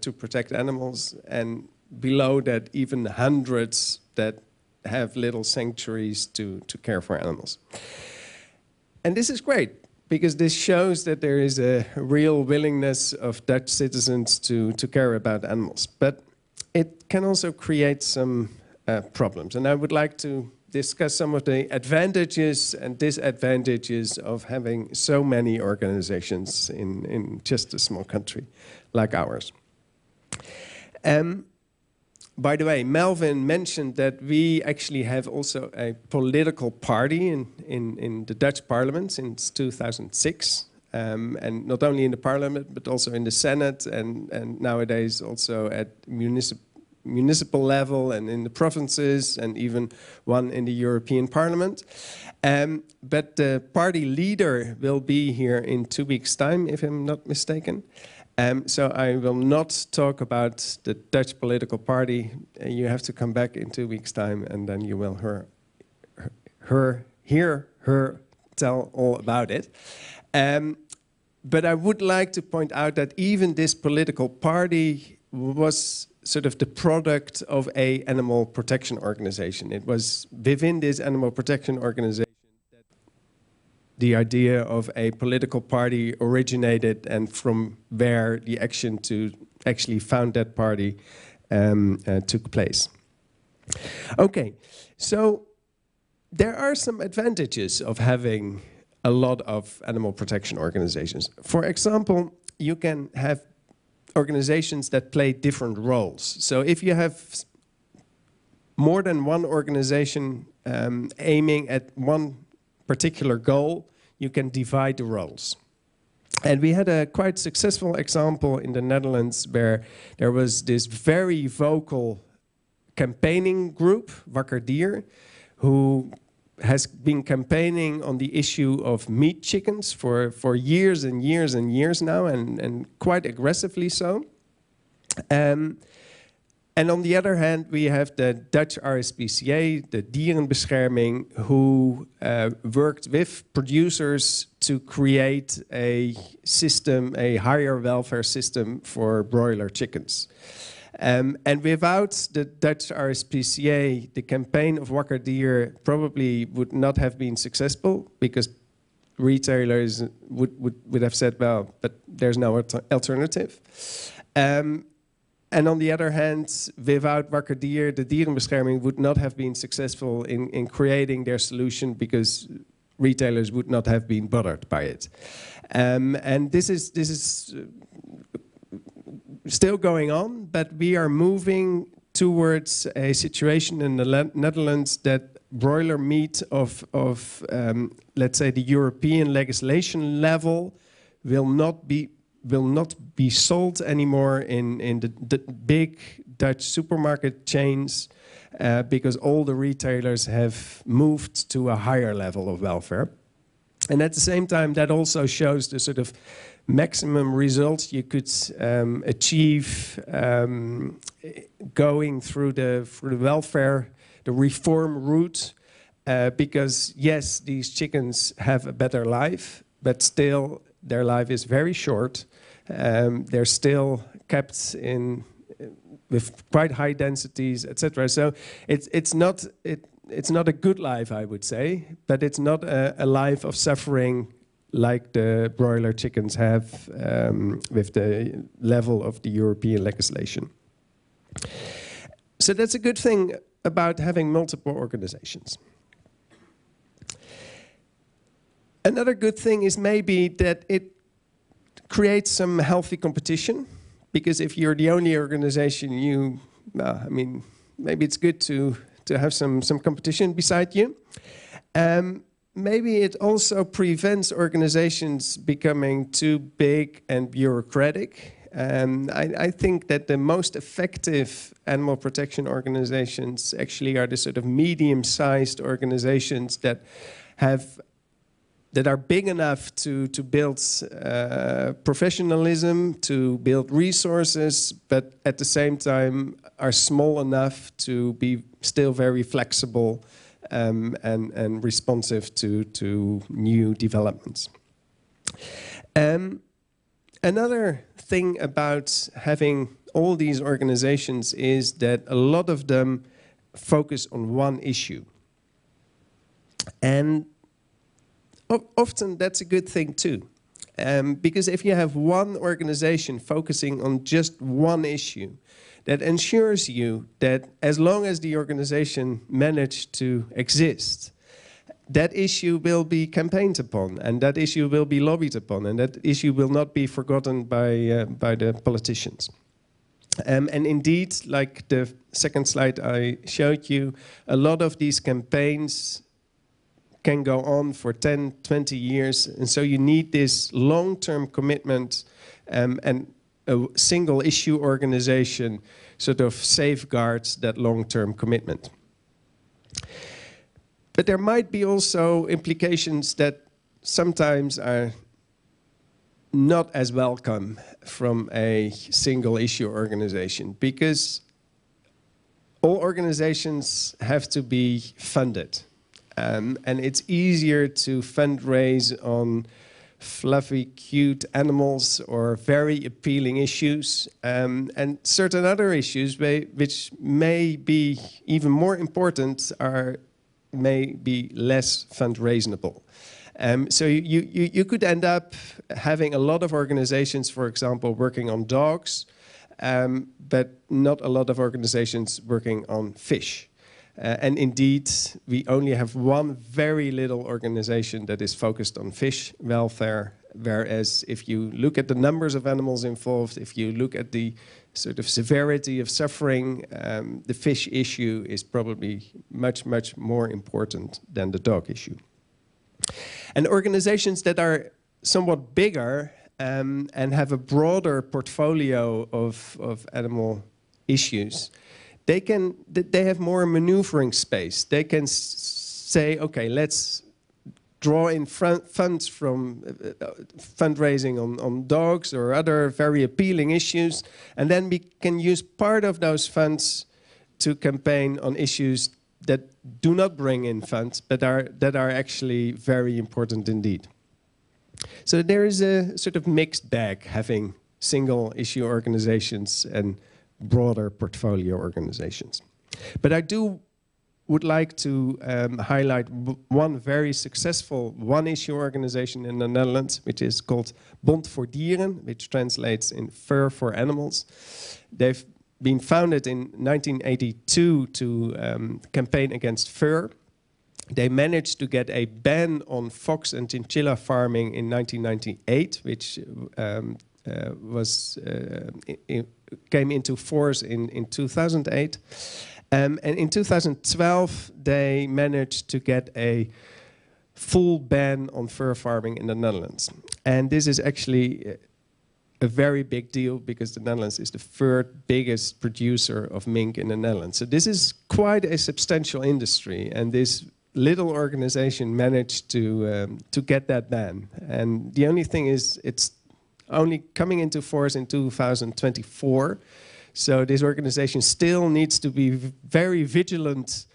to protect animals, and below that even hundreds that have little sanctuaries to care for animals. And this is great, because this shows that there is a real willingness of Dutch citizens to care about animals. But it can also create some problems. And I would like to discuss some of the advantages and disadvantages of having so many organizations in just a small country like ours. By the way, Melvin mentioned that we actually have also a political party in the Dutch parliament since 2006. And not only in the parliament, but also in the Senate, and nowadays also at municipal level and in the provinces, and even one in the European Parliament. But the party leader will be here in 2 weeks' time, if I'm not mistaken. So I will not talk about the Dutch political party. You have to come back in 2 weeks' time, and then you will hear her tell all about it. But I would like to point out that even this political party was sort of the product of an animal protection organization. It was within this animal protection organization that the idea of a political party originated, and from where the action to actually found that party took place. Okay, so there are some advantages of having a lot of animal protection organizations. For example, you can have organizations that play different roles. So if you have more than one organization aiming at one particular goal, you can divide the roles. And we had a quite successful example in the Netherlands where there was this very vocal campaigning group, Wakker Dier, who has been campaigning on the issue of meat chickens for years and years and years now, and quite aggressively so. And on the other hand, we have the Dutch RSPCA, the Dierenbescherming, who worked with producers to create a system, a higher welfare system for broiler chickens. And without the Dutch RSPCA, the campaign of Wakker Dier probably would not have been successful, because retailers would have said, well, but there's no alternative. And on the other hand, without Wakker Dier, the Dierenbescherming would not have been successful in creating their solution, because retailers would not have been bothered by it. And this is still going on, but we are moving towards a situation in the Netherlands that broiler meat of let's say, the European legislation level will not be sold anymore in the big Dutch supermarket chains, because all the retailers have moved to a higher level of welfare. And at the same time, that also shows the sort of maximum results you could achieve going through the welfare, the reform route, because yes, these chickens have a better life, but still their life is very short. They're still kept in with quite high densities, etc. So it's not a good life, I would say, but it's not a life of suffering like the broiler chickens have with the level of the European legislation. So that's a good thing about having multiple organizations. Another good thing is maybe that it creates some healthy competition, because if you're the only organization, I mean, maybe it's good to have some competition beside you. Maybe it also prevents organizations becoming too big and bureaucratic. I think that the most effective animal protection organizations actually are the sort of medium-sized organizations that are big enough to build professionalism, to build resources, but at the same time are small enough to be still very flexible and responsive to new developments. Another thing about having all these organizations is that a lot of them focus on one issue. And often that's a good thing too. Because if you have one organization focusing on just one issue, that ensures you that as long as the organization managed to exist, that issue will be campaigned upon, and that issue will be lobbied upon, and that issue will not be forgotten by the politicians. And indeed, like the second slide I showed you, a lot of these campaigns can go on for 10, 20 years. And so you need this long-term commitment, and a single issue organization sort of safeguards that long-term commitment. But there might be also implications that sometimes are not as welcome from a single issue organization, because all organizations have to be funded. And it's easier to fundraise on fluffy, cute animals or very appealing issues. And certain other issues which may be even more important may be less fundraisable. So you could end up having a lot of organizations, for example, working on dogs, but not a lot of organizations working on fish. And indeed, we only have one very little organization that is focused on fish welfare, whereas if you look at the numbers of animals involved, if you look at the sort of severity of suffering, the fish issue is probably much, much more important than the dog issue. And organizations that are somewhat bigger and have a broader portfolio of animal issues, they have more maneuvering space. They can say, okay, let's draw in funds from fundraising on dogs or other very appealing issues, and then we can use part of those funds to campaign on issues that do not bring in funds, but that are actually very important indeed. So there is a sort of mixed bag having single issue organizations and broader portfolio organizations. But I would like to highlight one very successful one-issue organization in the Netherlands, which is called Bond voor Dieren, which translates in Fur for Animals. They've been founded in 1982 to campaign against fur. They managed to get a ban on fox and chinchilla farming in 1998, which came into force in 2008. And in 2012, they managed to get a full ban on fur farming in the Netherlands. And this is actually a very big deal because the Netherlands is the third biggest producer of mink in the Netherlands. So this is quite a substantial industry, and this little organization managed to get that ban. And the only thing is, it's only coming into force in 2024. So this organization still needs to be very vigilant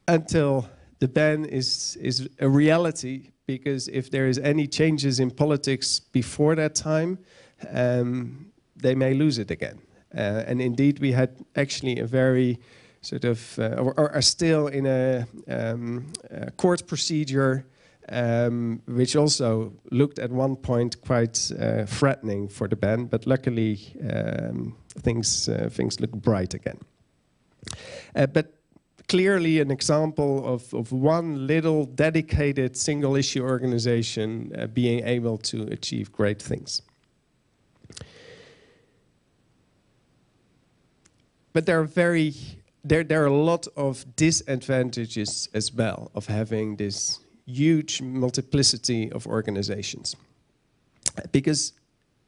until the ban is a reality, because if there is any changes in politics before that time, they may lose it again. And indeed, we had actually a very sort of, or are still in a court procedure which also looked at one point quite threatening for the ban, but luckily things look bright again. But clearly an example of one little dedicated single issue organization being able to achieve great things. But there are a lot of disadvantages as well of having this huge multiplicity of organizations, because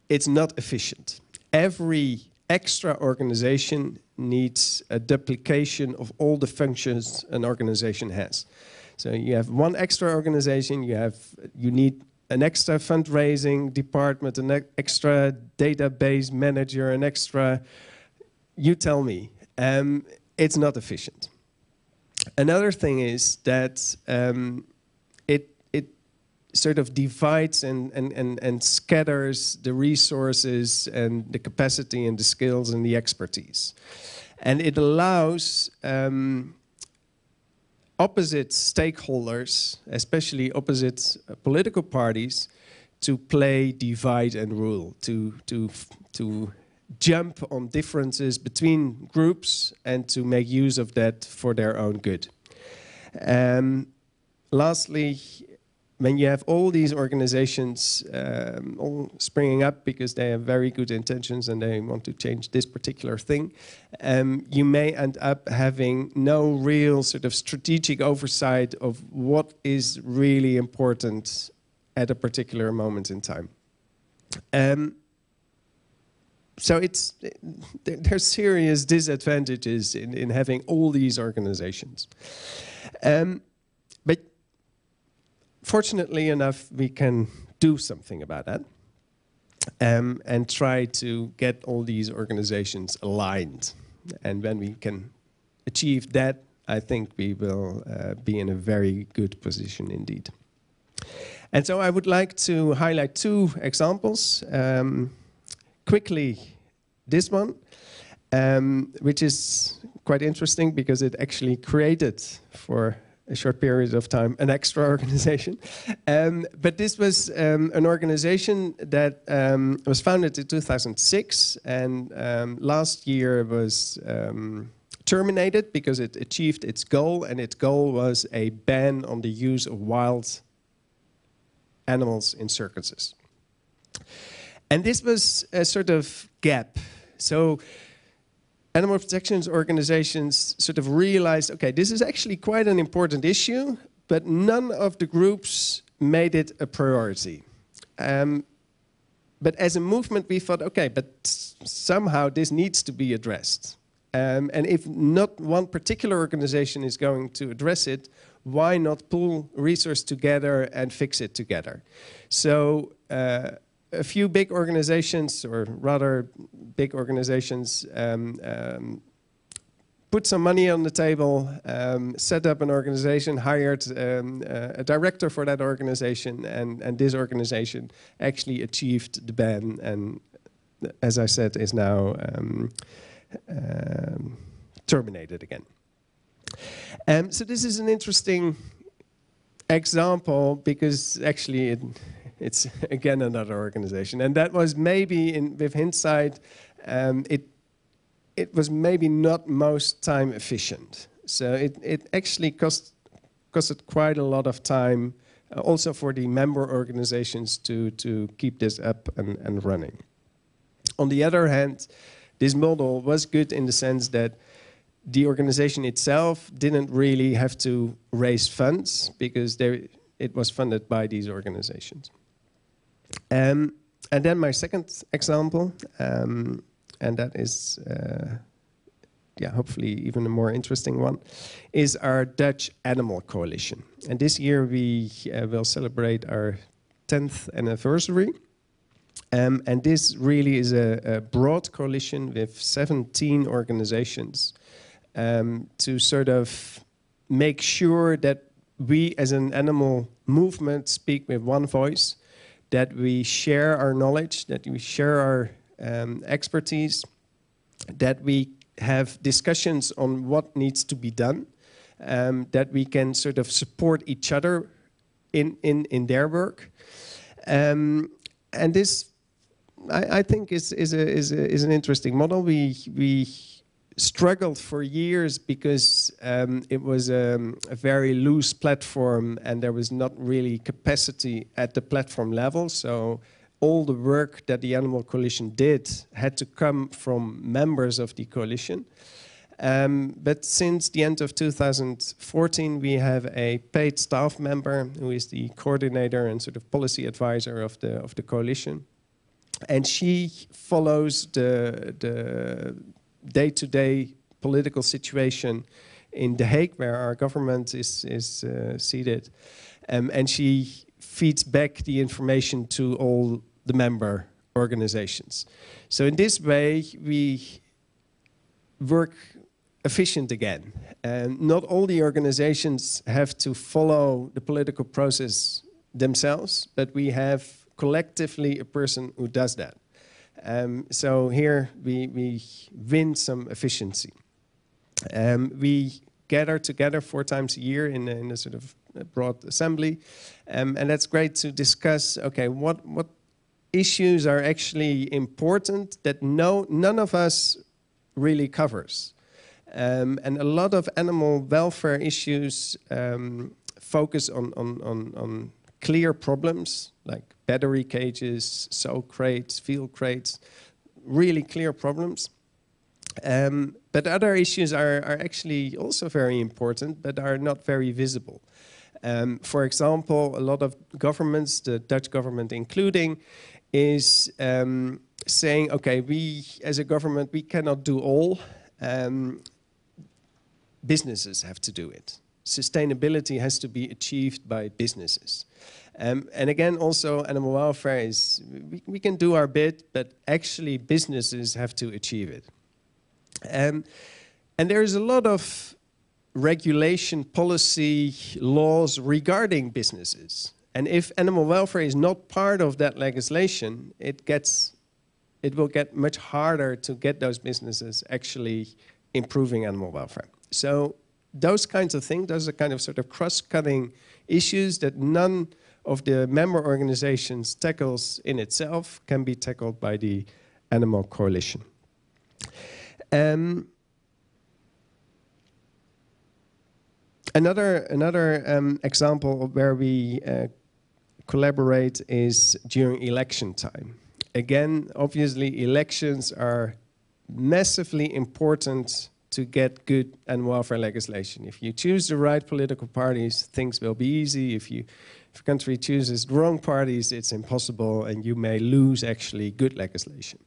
it's not efficient. Every extra organization needs a duplication of all the functions an organization has. So you have one extra organization, you need an extra fundraising department, an extra database manager, an extra, you tell me. It's not efficient. Another thing is that it sort of divides and scatters the resources and the capacity and the skills and the expertise. And it allows opposite stakeholders, especially opposite political parties, to play divide and rule, to jump on differences between groups and to make use of that for their own good. Lastly, when you have all these organizations all springing up because they have very good intentions and they want to change this particular thing, you may end up having no real sort of strategic oversight of what is really important at a particular moment in time. So there's serious disadvantages in having all these organizations. But fortunately enough, we can do something about that and try to get all these organizations aligned. And when we can achieve that, I think we will be in a very good position indeed. And so I would like to highlight two examples. Quickly, this one, which is quite interesting because it actually created for a short period of time an extra organization. But this was an organization that was founded in 2006 and last year was terminated because it achieved its goal, and its goal was a ban on the use of wild animals in circuses. And this was a sort of gap. So animal protection organizations sort of realized, okay, this is actually quite an important issue, but none of the groups made it a priority. But as a movement, we thought, okay, but somehow this needs to be addressed. And if not one particular organization is going to address it, why not pull resources together and fix it together? So a few big organizations, or rather big organizations, put some money on the table, set up an organization, hired a director for that organization, and this organization actually achieved the ban, and as I said, is now terminated again. So this is an interesting example because actually it's again another organization, and that was maybe, with hindsight, it was maybe not most time efficient. So it actually costed quite a lot of time, also for the member organizations to keep this up and running. On the other hand, this model was good in the sense that the organization itself didn't really have to raise funds because it was funded by these organizations. And then my second example, and that is, hopefully even a more interesting one, is our Dutch Animal Coalition. And this year we will celebrate our 10th anniversary. And this really is a broad coalition with 17 organizations to sort of make sure that we as an animal movement speak with one voice, that we share our knowledge, that we share our expertise, that we have discussions on what needs to be done, that we can sort of support each other in their work. And this, I think, is an interesting model. We struggled for years because it was a very loose platform and there was not really capacity at the platform level. So all the work that the Animal Coalition did had to come from members of the coalition. But since the end of 2014, we have a paid staff member who is the coordinator and sort of policy advisor of the coalition. And she follows the day-to-day political situation in The Hague, where our government is seated. And she feeds back the information to all the member organizations. So in this way, we work efficient again. And not all the organizations have to follow the political process themselves, but we have collectively a person who does that. So here we win some efficiency. We gather together 4 times a year in a sort of broad assembly, and that's great to discuss, okay, what issues are actually important that none of us really covers. And a lot of animal welfare issues focus on clear problems like battery cages, sow crates, field crates, really clear problems. But other issues are actually also very important, but are not very visible. For example, a lot of governments, the Dutch government including, is saying, okay, we as a government, we cannot do all. Businesses have to do it. Sustainability has to be achieved by businesses. And again, also animal welfare is, we can do our bit, but actually businesses have to achieve it. And there is a lot of regulation, policy, laws regarding businesses. And if animal welfare is not part of that legislation, it will get much harder to get those businesses actually improving animal welfare. So those kinds of things, those are kind of sort of cross-cutting issues that none of the member organizations tackles in itself, can be tackled by the Animal Coalition. Another example of where we collaborate is during election time. Again, obviously elections are massively important to get good animal welfare legislation. If you choose the right political parties, things will be easy. If a country chooses the wrong parties, it's impossible, and you may lose actually good legislation.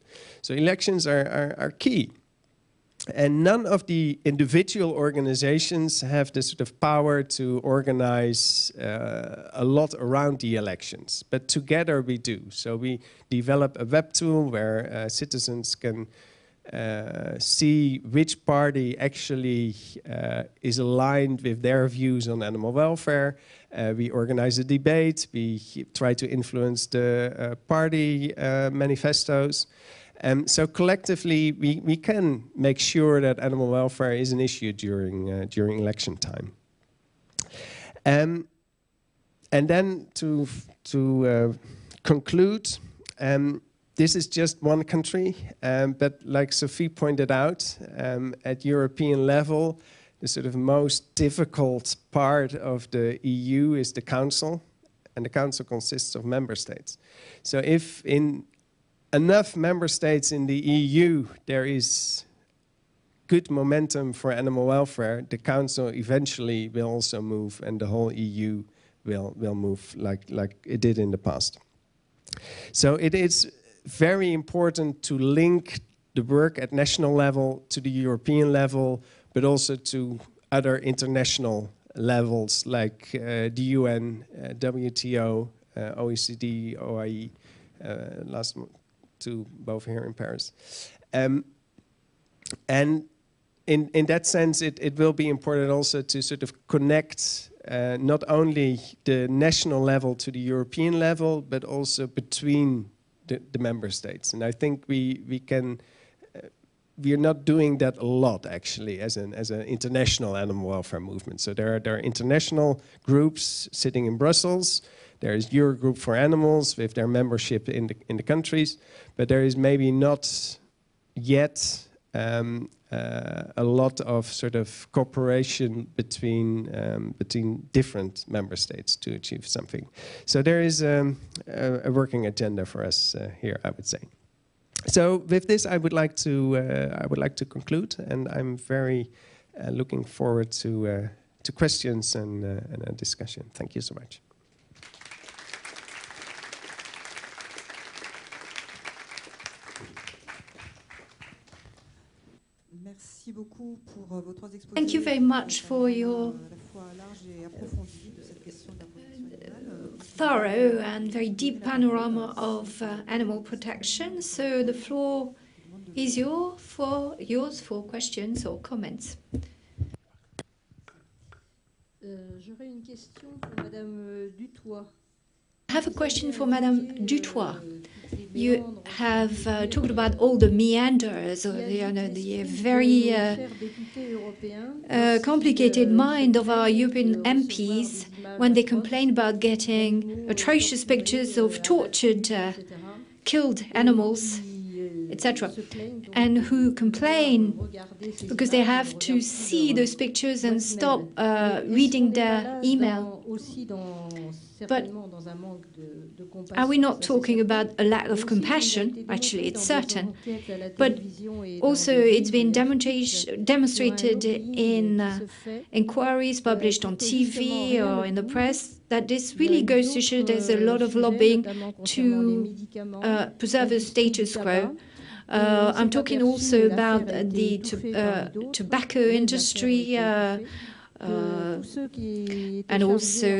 So elections are key. And none of the individual organizations have the sort of power to organize a lot around the elections, but together we do. So we develop a web tool where citizens can see which party actually is aligned with their views on animal welfare. We organize a debate. We try to influence the party manifestos. So collectively, we can make sure that animal welfare is an issue during election time. And then to conclude, this is just one country, but like Sophie pointed out, at European level, the sort of most difficult part of the EU is the Council, and the Council consists of member states. So if in enough member states in the EU there is good momentum for animal welfare, the Council eventually will also move, and the whole EU will move like it did in the past. So it is very important to link the work at national level to the European level, but also to other international levels like the UN, WTO, OECD, OIE, last two both here in Paris. And in that sense, it will be important also to sort of connect not only the national level to the European level, but also between the member states. And I think we are not doing that a lot actually as an international animal welfare movement. So there are international groups sitting in Brussels. There is Eurogroup for Animals with their membership in the countries, but there is maybe not yet a lot of sort of cooperation between different member states to achieve something. So there is a working agenda for us here, I would say. So with this, I would like to conclude, and I'm very looking forward to questions and a discussion. Thank you so much. Thank you very much for your thorough and very deep panorama of animal protection. So the floor is yours for questions or comments. I have a question for Madame Duthoit. You have talked about all the meanders, or the very complicated mind of our European MPs when they complain about getting atrocious pictures of tortured, killed animals, etc., and who complain because they have to see those pictures and stop reading their email. But are we not talking about a lack of compassion? Actually, it's certain. But also, it's been demonstrated in inquiries published on TV or in the press that this really goes to show there's a lot of lobbying to preserve the status quo. I'm talking also about the tobacco industry and also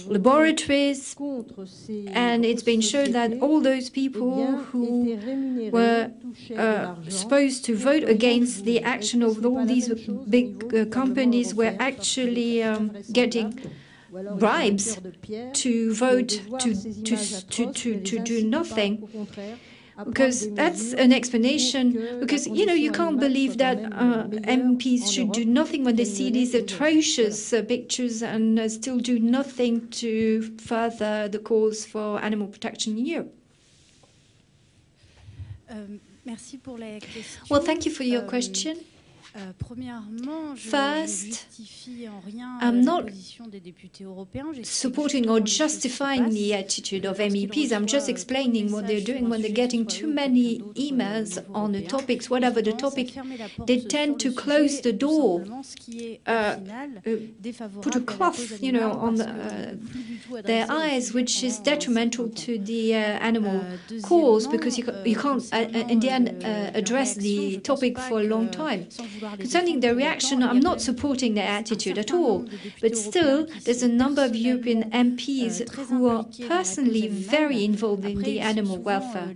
laboratories. And it's been shown that all those people who were supposed to vote against the action of all these big companies were actually getting bribes to vote to do nothing. Because that's an explanation, because, you can't believe that MPs should do nothing when they see these atrocious pictures and still do nothing to further the cause for animal protection in Europe. Well, thank you for your question. First, I'm not supporting or justifying the attitude of MEPs. I'm just explaining what they're doing when they're getting too many emails on the topics, whatever the topic. They tend to close the door, put a cloth, on their eyes, which is detrimental to the animal cause, because you can't, in the end, address the topic for a long time. Concerning their reaction, I'm not supporting their attitude at all. But still, there's a number of European MPs who are personally very involved in the animal welfare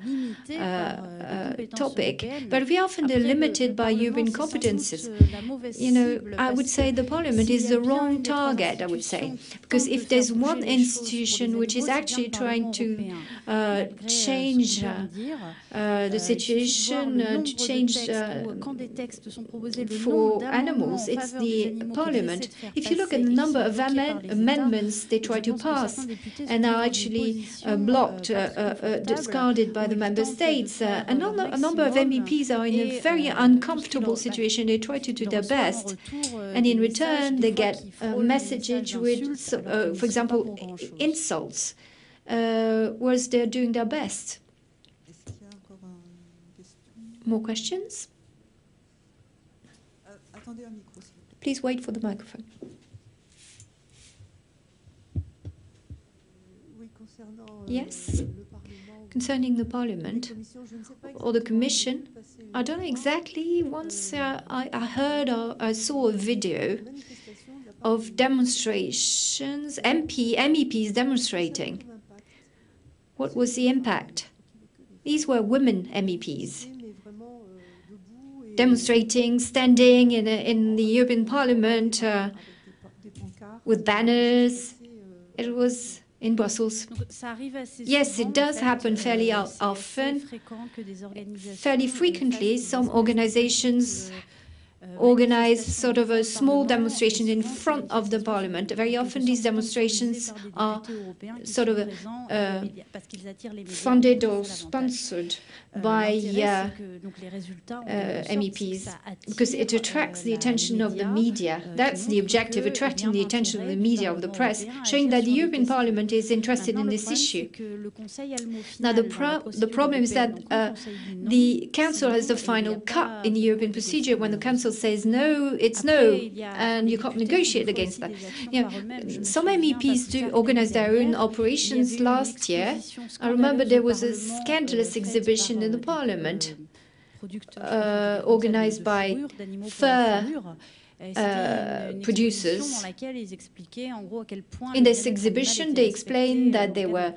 topic. But we often are limited by European competences. I would say the Parliament is the wrong target, I would say. Because if there's one institution which is actually trying to change the situation, to change for animals, it's the Parliament. If you look at the number of amendments they try to pass and are actually blocked, discarded by the member states, a number of MEPs are in a very uncomfortable situation. They try to do their best, and in return they get a message with, for example, insults, whereas they're doing their best. More questions? Please wait for the microphone. Yes, concerning the Parliament or the Commission, I don't know exactly. Once I heard or I saw a video of demonstrations, MEPs demonstrating. What was the impact? These were women MEPs. Demonstrating, standing in the European Parliament with banners. It was in Brussels. Yes, it does happen fairly often. Fairly frequently, some organizations organize sort of a small demonstration in front of the Parliament. Very often these demonstrations are sort of funded or sponsored by MEPs, because it attracts the attention of the media. That's the objective, attracting the attention of the media, of the press, showing that the European Parliament is interested in this issue. Now, the problem is that the Council has the final cut in the European procedure. When the Council says no, it's no, and you can't negotiate against that. Some MEPs do organize their own operations. Last year, I remember there was a scandalous exhibition in the Parliament organized by fur producers. In this exhibition, they explained that they were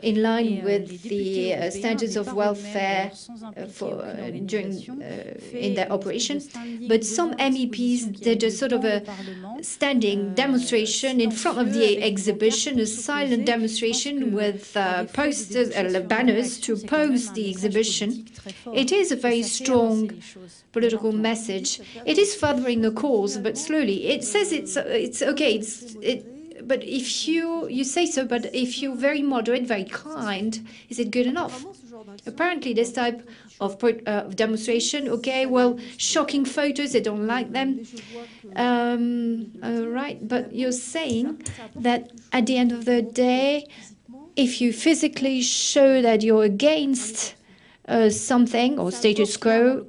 in line with the standards of welfare in their operation. But some MEPs did a sort of a standing demonstration in front of the exhibition, a silent demonstration with posters, banners to oppose the exhibition. It is a very strong political message. It is furthering the cause, but slowly. It says it's okay. But if you say so, but if you're very moderate, very kind, is it good enough? Apparently, this type of demonstration, okay, well, shocking photos, they don't like them. Right, but you're saying that at the end of the day, if you physically show that you're against something or status quo,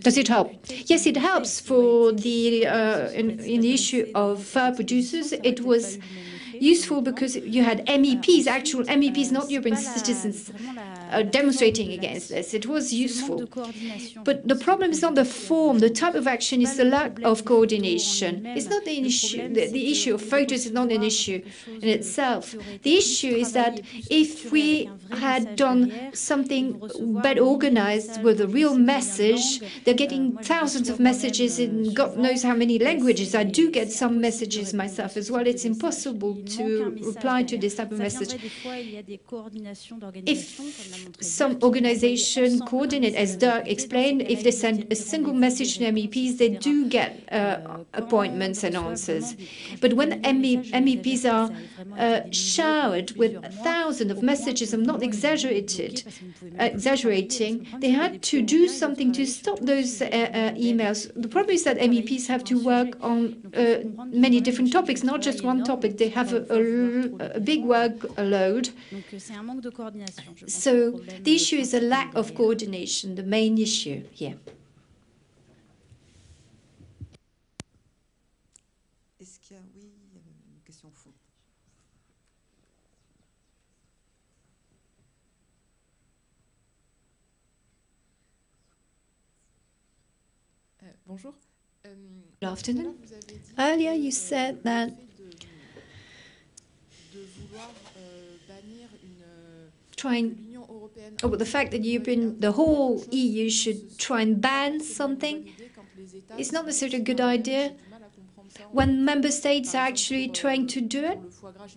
does it help? Yes, it helps for the in the issue of fur producers. It was useful because you had MEPs, actual MEPs, not European citizens, demonstrating against this. It was useful. But the problem is not the form. The type of action is the lack of coordination. It's not the issue. The issue of photos is not an issue in itself. The issue is that if we had done something better organized with a real message, they're getting thousands of messages in God knows how many languages. I do get some messages myself as well. It's impossible to reply to this type of message. If some organization coordinate, as Dirk explained, if they send a single message to MEPs, they do get appointments and answers. But when MEPs are showered with thousands of messages, I'm not exaggerating, they had to do something to stop those emails. The problem is that MEPs have to work on many different topics, not just one topic. They have a big workload. So the issue is a lack of coordination, the main issue here. Good afternoon. Earlier you said that the fact that the whole EU should try and ban something is not necessarily a good idea when member states are actually trying to do it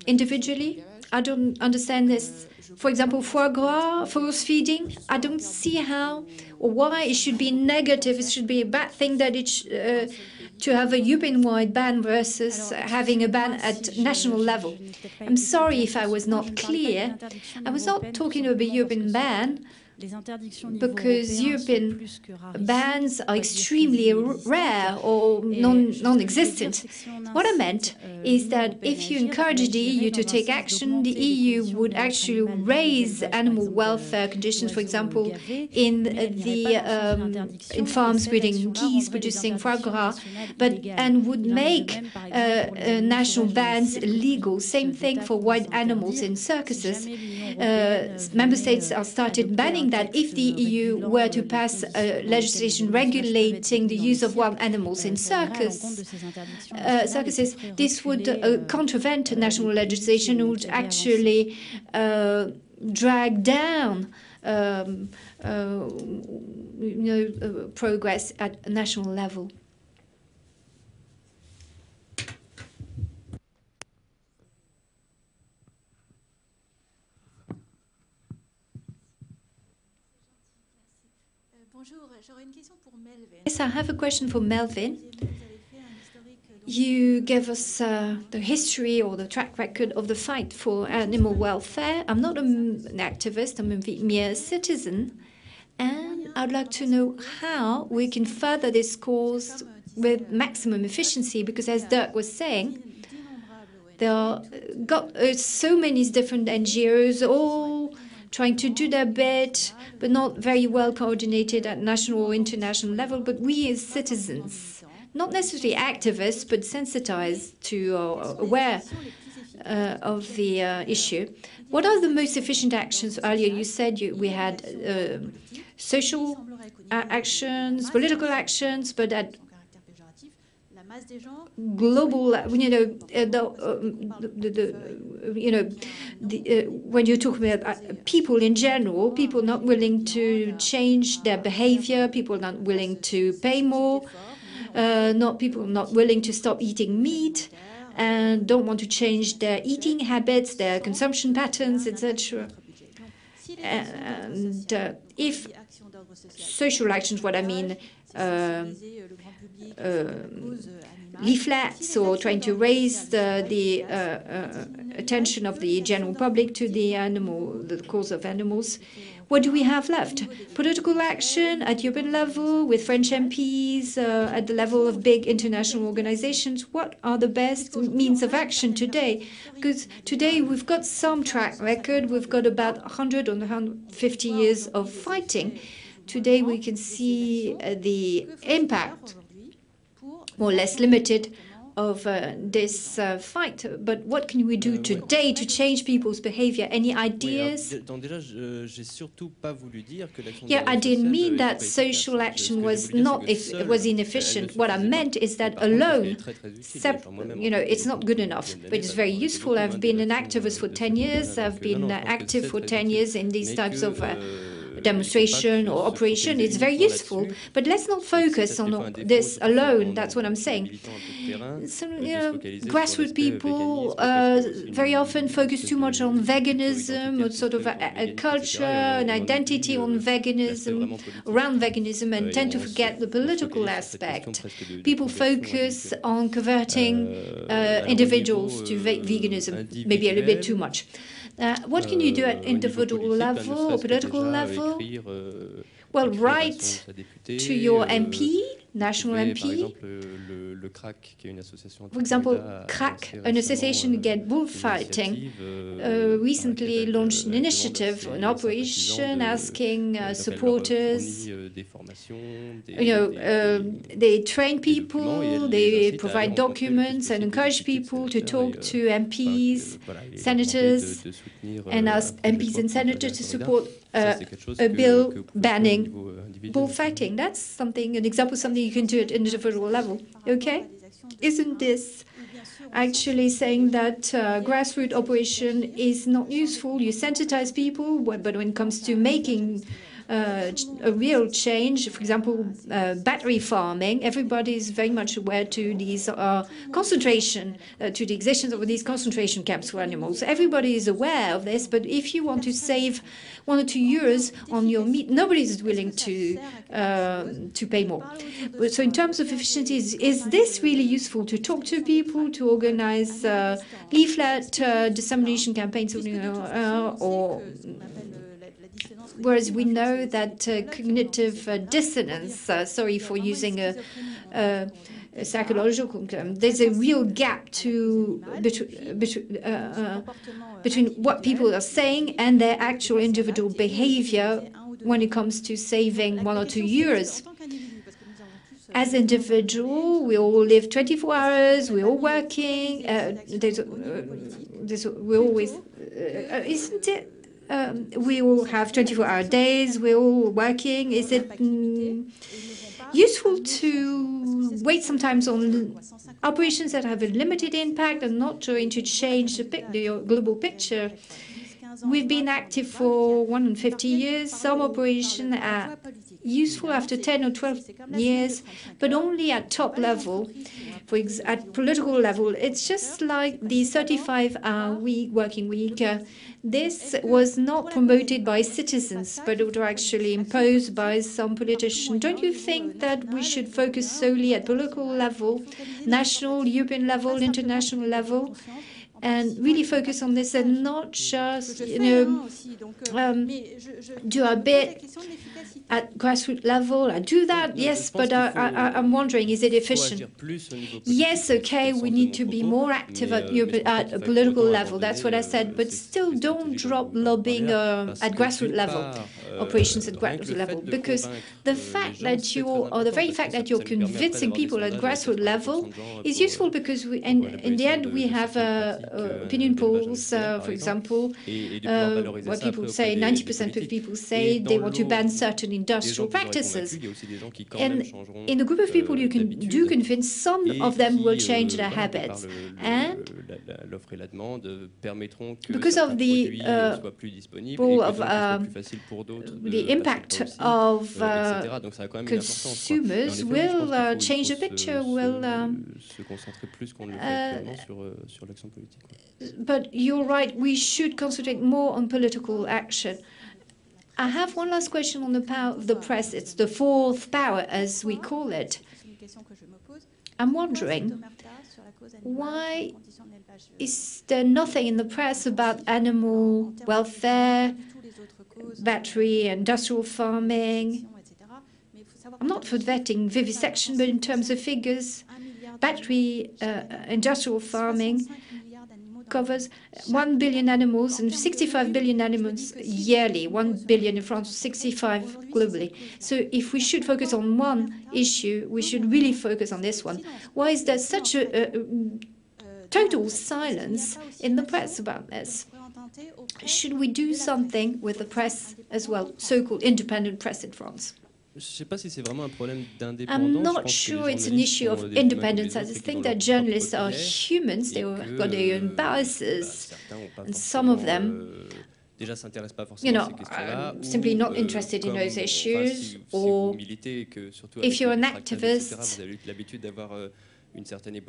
individually. I don't understand this. For example, foie gras, force feeding, I don't see how or why it should be negative. It should be a bad thing that to have a European-wide ban versus having a ban at national level. I'm sorry if I was not clear. I was not talking about a European ban, because European bans are extremely rare or non-existent. What I meant is that if you encourage the EU to take action, the EU would actually raise animal welfare conditions, for example, in farms breeding geese, producing foie gras, and would make national bans illegal. Same thing for wild animals in circuses. Member states are started banning that. If the EU were to pass legislation regulating the use of wild animals in circuses, this would contravene national legislation and would actually drag down progress at a national level. Yes, I have a question for Melvin. You gave us the history or the track record of the fight for animal welfare. I'm not an activist, I'm a mere citizen. And I'd like to know how we can further this cause with maximum efficiency, because as Dirk was saying, there are so many different NGOs all trying to do their bit, but not very well coordinated at national or international level. But we as citizens, not necessarily activists, but sensitized to or aware of the issue. What are the most efficient actions? Earlier you said we had social actions, political actions, but at global, when you're talking about people in general, people not willing to change their behavior, people not willing to pay more, people not willing to stop eating meat, and don't want to change their eating habits, their consumption patterns, etc. And if social actions, what I mean, leaflets or trying to raise the attention of the general public to the cause of animals, what do we have left? Political action at European level with French MPs, at the level of big international organizations. What are the best means of action today? Because today we've got some track record. We've got about 100 or 150 years of fighting. Today we can see the impact, more or less limited, of this fight. But what can we do today to change people's behavior? Any ideas? Yeah, I didn't mean that social action was inefficient. What I meant is that alone, it's not good enough, but it's very useful. I've been an activist for 10 years. I've been active for 10 years in these types of demonstration or operation. It's very useful, but let's not focus on this alone. That's what I'm saying. So, grassroots people very often focus too much on veganism, or sort of a culture, an identity on veganism, around veganism, and tend to forget the political aspect. People focus on converting individuals to veganism, maybe a little bit too much. What can you do at individual level or political level? Well, write to your MP, national MP. For example, CRAC, an association against bullfighting, recently launched an initiative, an operation asking supporters, they train people, they provide documents and encourage people to talk to MPs, senators, and ask MPs and senators to support a bill banning bullfighting. That's an example of something you can do at individual level. Okay? Isn't this actually saying that grassroots operation is not useful? You sensitize people, but when it comes to making a real change, for example, battery farming, everybody is very much aware to these to the existence of these concentration camps for animals. Everybody is aware of this, but if you want to save 1 or 2 years on your meat, nobody is willing to pay more. So in terms of efficiency, is this really useful to talk to people, to organize leaflet dissemination campaigns, or whereas we know that cognitive dissonance, sorry for using a psychological term, there's a real gap between what people are saying and their actual individual behavior when it comes to saving 1 or 2 years. As individual, we all live 24 hours, we're all working, we always, isn't it? We all have 24-hour days, we're all working. Is it useful to wait sometimes on operations that have a limited impact and not trying to change the global picture? We've been active for 150 years. Some operations are useful after 10 or 12 years, but only at top level. At political level, it's just like the 35-hour working week. This was not promoted by citizens, but it was actually imposed by some politicians. Don't you think that we should focus solely at political level, national, European level, international level, and really focus on this and not just, do a bit at grassroots level? I do that, yes, but I'm wondering, is it efficient? Yes, okay, we need to be more active at a political level. That's what I said, but still don't drop lobbying at grassroots level. operations at grassroots level, because the fact that the very fact that you're convincing people at grassroots level is useful, because in the end we have opinion polls, for example, where people say 90% of people say they want to ban certain industrial practices. And in the group of people you can convince, some of them will change their habits. And because of the role of the impact of consumers will change the picture, but you're right, we should concentrate more on political action. I have one last question on the power of the press. It's the fourth power, as we call it. I'm wondering, why is there nothing in the press about animal welfare, battery, industrial farming? I'm not for vetting vivisection, but in terms of figures, battery industrial farming covers 1 billion animals and 65 billion animals yearly, 1 billion in France, 65 globally. So if we should focus on one issue, we should really focus on this one. Why is there such a total silence in the press about this? Should we do something with the press as well, so-called independent press in France? I'm not sure it's an issue of independence. I just think that journalists are humans. They've got their own biases, and some of them, are simply not interested in those issues. Or if you're an activist,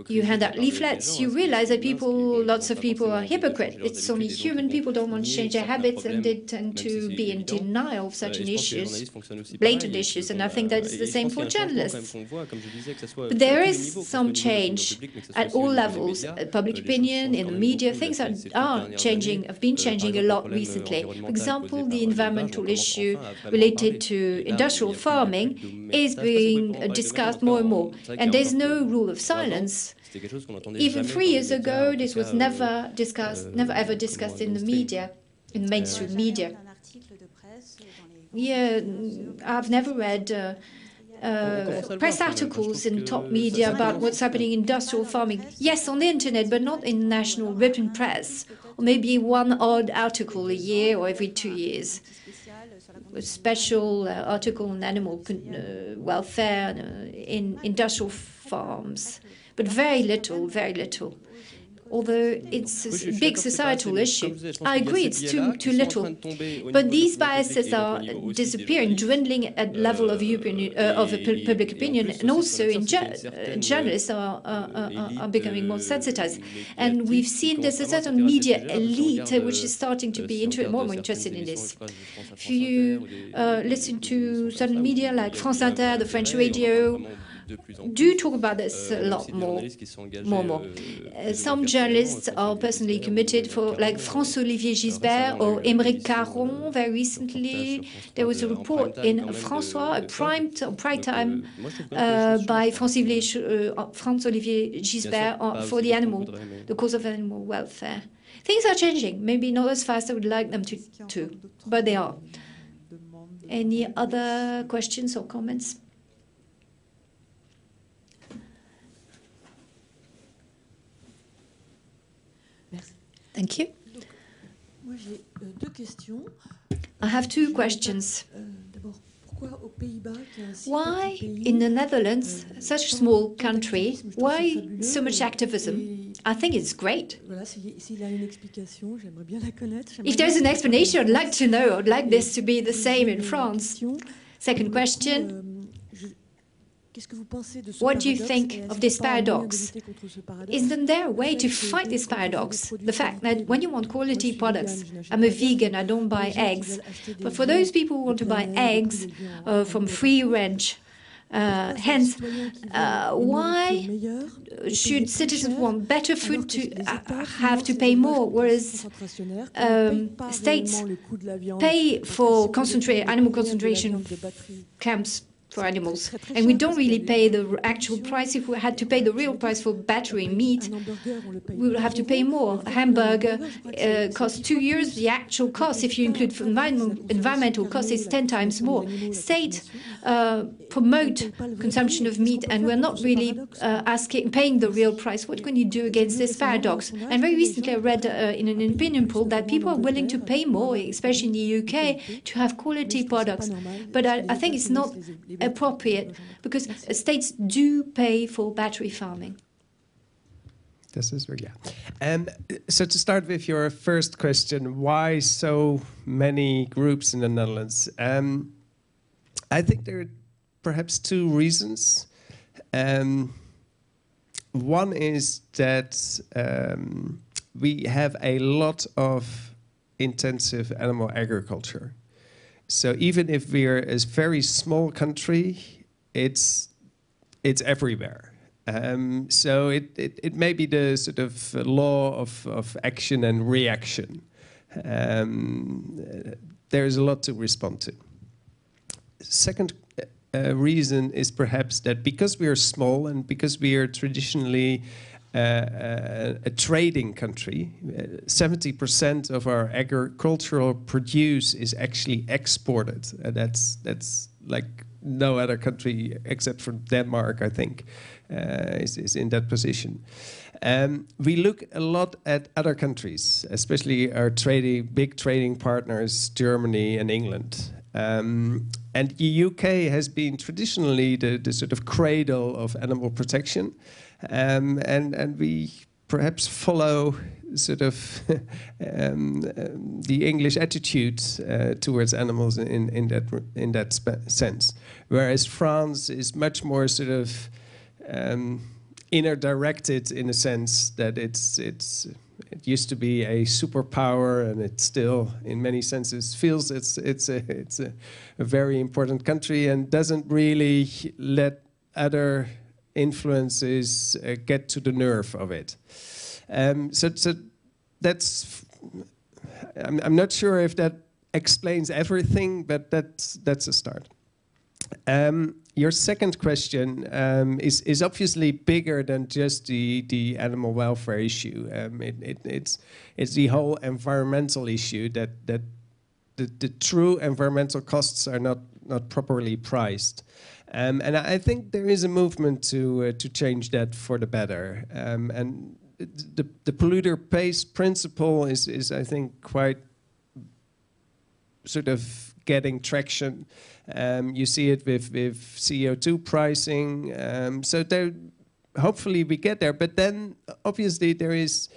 you hand out leaflets, you realize that lots of people are hypocrites. It's only human. People don't want to change their habits, and they tend to be in denial of certain issues, blatant issues, and I think that is the same for journalists. But there is some change at all levels, public opinion, in the media. Things are changing, have been changing a lot recently. For example, the environmental issue related to industrial farming is being discussed more and more, and there's no rule of silence. Even 3 years ago, this was never ever discussed in the media, in the mainstream media. Yeah, I've never read press articles in top media about what's happening in industrial farming. Yes, on the internet, but not in national written press, or maybe one odd article a year or every 2 years. A special article on animal welfare in industrial farms, but very little, although it's a big societal issue. I agree it's too little, but these biases are disappearing, dwindling at level of public opinion, and also in journalists are becoming more sensitized. And we've seen there's a certain media elite which is starting to be more and more interested in this. If you listen to certain media like France Inter, the French radio, do talk about this a lot more. Some journalists are personally committed, like François-Olivier Gisbert or Émeric Caron. Very recently, there was a report in François, a prime time by François-Olivier Gisbert for the cause of animal welfare. Things are changing, maybe not as fast as I would like them to, but they are. Any other questions or comments? Thank you. I have 2 questions. Why, in the Netherlands, such a small country, why so much activism? I think it's great. If there's an explanation, I'd like to know. I'd like this to be the same in France. Second question. What do you think of this paradox? Isn't there a way to fight this paradox? The fact that when you want quality products, I'm a vegan, I don't buy eggs, but for those people who want to buy eggs from free-range hens, why should citizens who want better food to have to pay more, whereas states pay for animal concentration camps for animals. And we don't really pay the actual price. If we had to pay the real price for battery meat, we would have to pay more. A hamburger costs 2 euros. The actual cost, if you include environmental costs, is 10 times more. State promote consumption of meat, and we're not really paying the real price. What can you do against this paradox? And very recently I read in an opinion poll that people are willing to pay more, especially in the UK, to have quality products. But I think it's not appropriate because states do pay for battery farming. This is very, yeah. So to start with your first question, why so many groups in the Netherlands? I think there are perhaps two reasons. One is that we have a lot of intensive animal agriculture. So even if we're a very small country, it's everywhere. So it may be the sort of law of action and reaction. There's a lot to respond to. Second reason is perhaps that because we are small and because we are traditionally a trading country, 70% of our agricultural produce is actually exported. That's like no other country except for Denmark, I think, is in that position. We look a lot at other countries, especially our big trading partners, Germany and England. And the UK has been traditionally the sort of cradle of animal protection. And we perhaps follow sort of the English attitude towards animals in that sense, whereas France is much more sort of inner directed in a sense that it used to be a superpower, and it still, in many senses, feels it's a very important country and doesn't really let other influences get to the nerve of it. So that's. I'm not sure if that explains everything, but that's a start. Your second question is obviously bigger than just the animal welfare issue. It's the whole environmental issue that the true environmental costs are not properly priced. And I think there is a movement to change that for the better. And the polluter pays principle is I think quite sort of getting traction. You see it with CO2 pricing. So there, hopefully we get there. But then obviously there is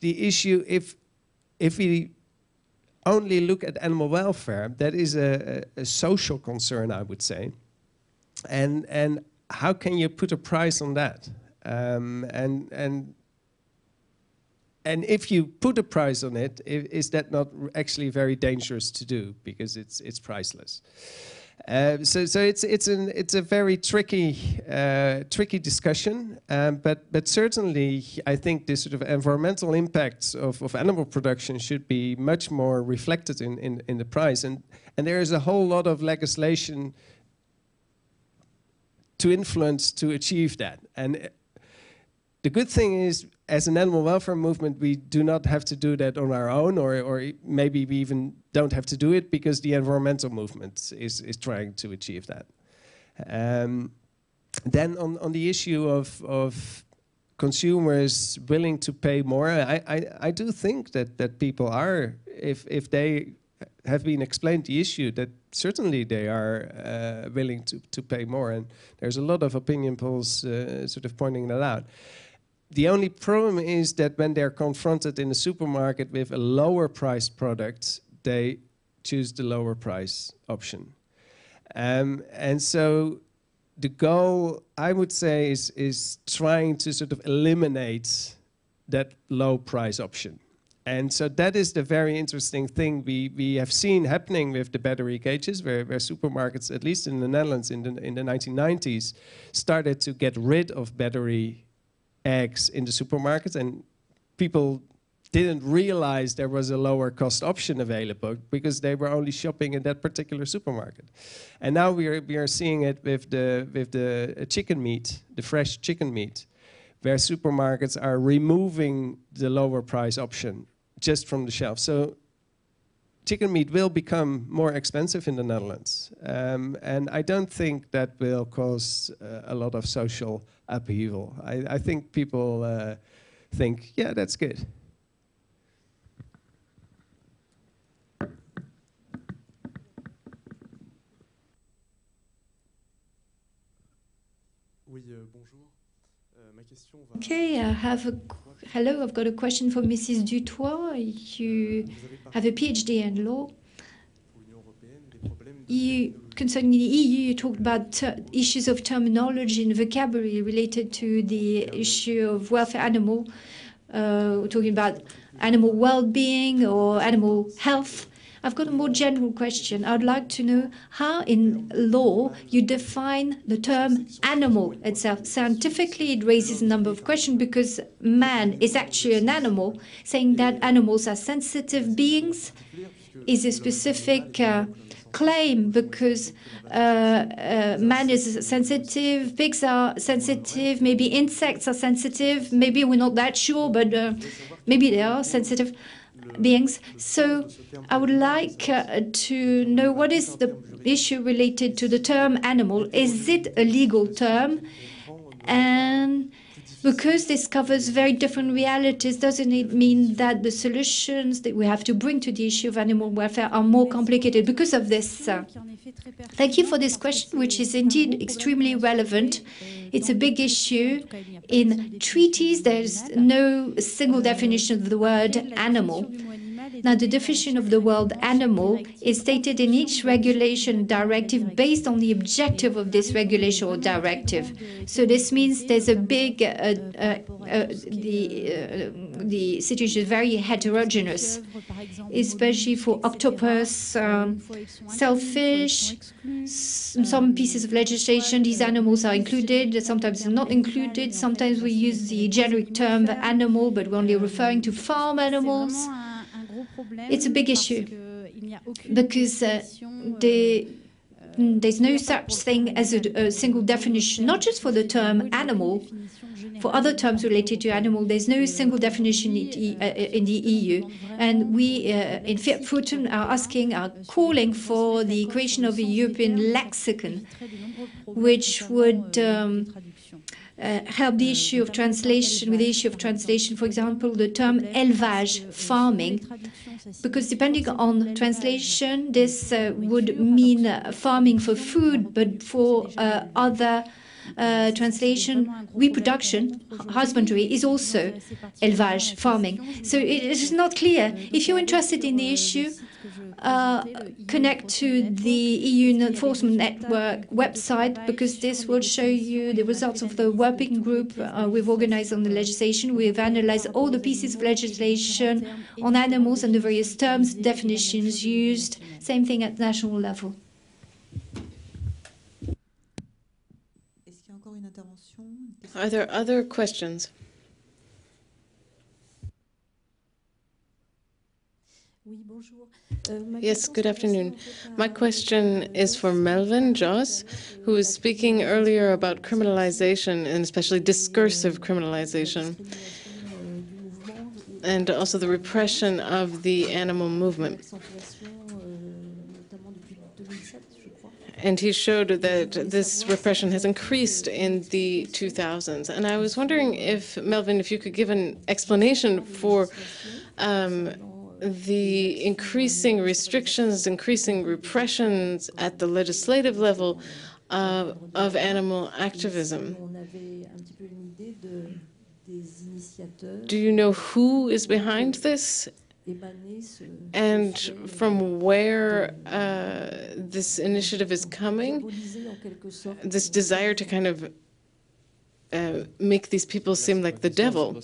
the issue if we only look at animal welfare, that is a social concern, I would say. And how can you put a price on that? And if you put a price on it, is that not actually very dangerous to do because it's priceless? So it's a very tricky discussion. But certainly I think this sort of environmental impacts of animal production should be much more reflected in the price. And there is a whole lot of legislation to influence to achieve that. And the good thing is, as an animal welfare movement, we do not have to do that on our own, or maybe we even don't have to do it because the environmental movement is trying to achieve that. Then on the issue of consumers willing to pay more, I do think that people are, if they have been explained the issue, that certainly they are willing to pay more. And there's a lot of opinion polls sort of pointing that out. The only problem is that when they're confronted in the supermarket with a lower priced product, they choose the lower price option. And so the goal, I would say, is trying to sort of eliminate that low price option. And so that is the very interesting thing we have seen happening with the battery cages, where supermarkets, at least in the Netherlands in the 1990s, started to get rid of battery eggs in the supermarket, and people didn't realize there was a lower cost option available because they were only shopping in that particular supermarket. And now we are seeing it with the chicken meat, the fresh chicken meat, where supermarkets are removing the lower price option just from the shelf. So chicken meat will become more expensive in the Netherlands. And I don't think that will cause a lot of social upheaval. I think people think, yeah, that's good. Okay, hello, I've got a question for Mrs. Duthoit. You have a PhD in law. Concerning the EU, you talked about issues of terminology and vocabulary related to the issue of welfare animal, talking about animal well-being or animal health. I've got a more general question. I'd like to know how in law you define the term animal itself. Scientifically, it raises a number of questions because man is actually an animal. Saying that animals are sensitive beings is a specific claim because man is sensitive, pigs are sensitive, maybe insects are sensitive, maybe we're not that sure, but maybe they are sensitive beings. So I would like to know what is the issue related to the term animal. Is it a legal term? And because this covers very different realities, doesn't it mean that the solutions that we have to bring to the issue of animal welfare are more complicated because of this? Thank you for this question, which is indeed extremely relevant. It's a big issue. In treaties, there's no single definition of the word animal. Now, the definition of the word animal is stated in each regulation directive based on the objective of this regulation or directive. So this means there's a big, the situation is very heterogeneous, especially for octopus, shellfish. Some pieces of legislation, these animals are included, sometimes not included. Sometimes we use the generic term animal, but we're only referring to farm animals. It's a big issue because there's no such thing as a single definition, not just for the term animal. For other terms related to animal, there's no single definition in the EU. And we, in Vier Pfoten, are calling for the creation of a European lexicon, which would help the issue of translation, with the issue of translation, for example, the term élevage, farming, because depending on translation, this would mean farming for food, but for other translation, reproduction, husbandry is also élevage, farming. So it is not clear. If you're interested in the issue, connect to the EU Enforcement Network website, because this will show you the results of the working group we've organized on the legislation. We've analyzed all the pieces of legislation on animals and the various terms, definitions used, same thing at national level. Are there other questions? Yes, good afternoon. My question is for Melvin Josse, who was speaking earlier about criminalization, and especially discursive criminalization, and also the repression of the animal movement. And he showed that this repression has increased in the 2000s. And I was wondering if, Melvin, if you could give an explanation for the increasing restrictions, increasing repressions at the legislative level of animal activism. Do you know who is behind this? And from where this initiative is coming, this desire to kind of make these people seem like the devil.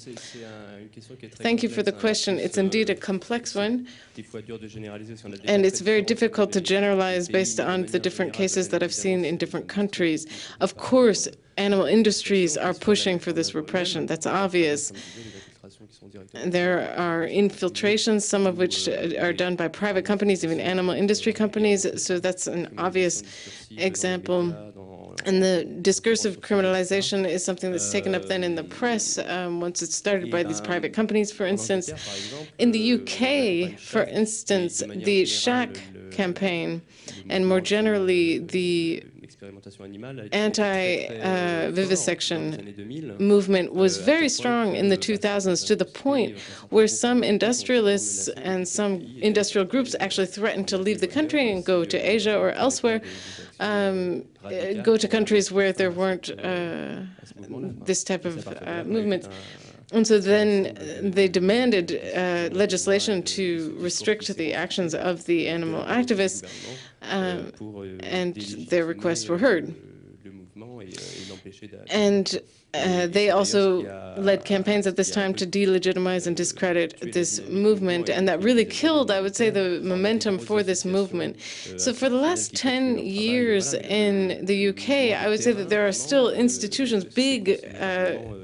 Thank you for the question. It's indeed a complex one, and it's very difficult to generalize based on the different cases that I've seen in different countries. Of course, animal industries are pushing for this repression. That's obvious. There are infiltrations, some of which are done by private companies, even animal industry companies. So that's an obvious example. And the discursive criminalization is something that's taken up then in the press once it's started by these private companies, for instance. In the UK, for instance, the Shack campaign, and more generally the anti-vivisection movement was very strong in the 2000s, to the point where some industrialists and some industrial groups actually threatened to leave the country and go to Asia or elsewhere, go to countries where there weren't this type of movement. And so then they demanded legislation to restrict the actions of the animal activists, and their requests were heard. And they also led campaigns at this time to delegitimize and discredit this movement, and that really killed, I would say, the momentum for this movement. So for the last 10 years in the UK, I would say that there are still institutions, big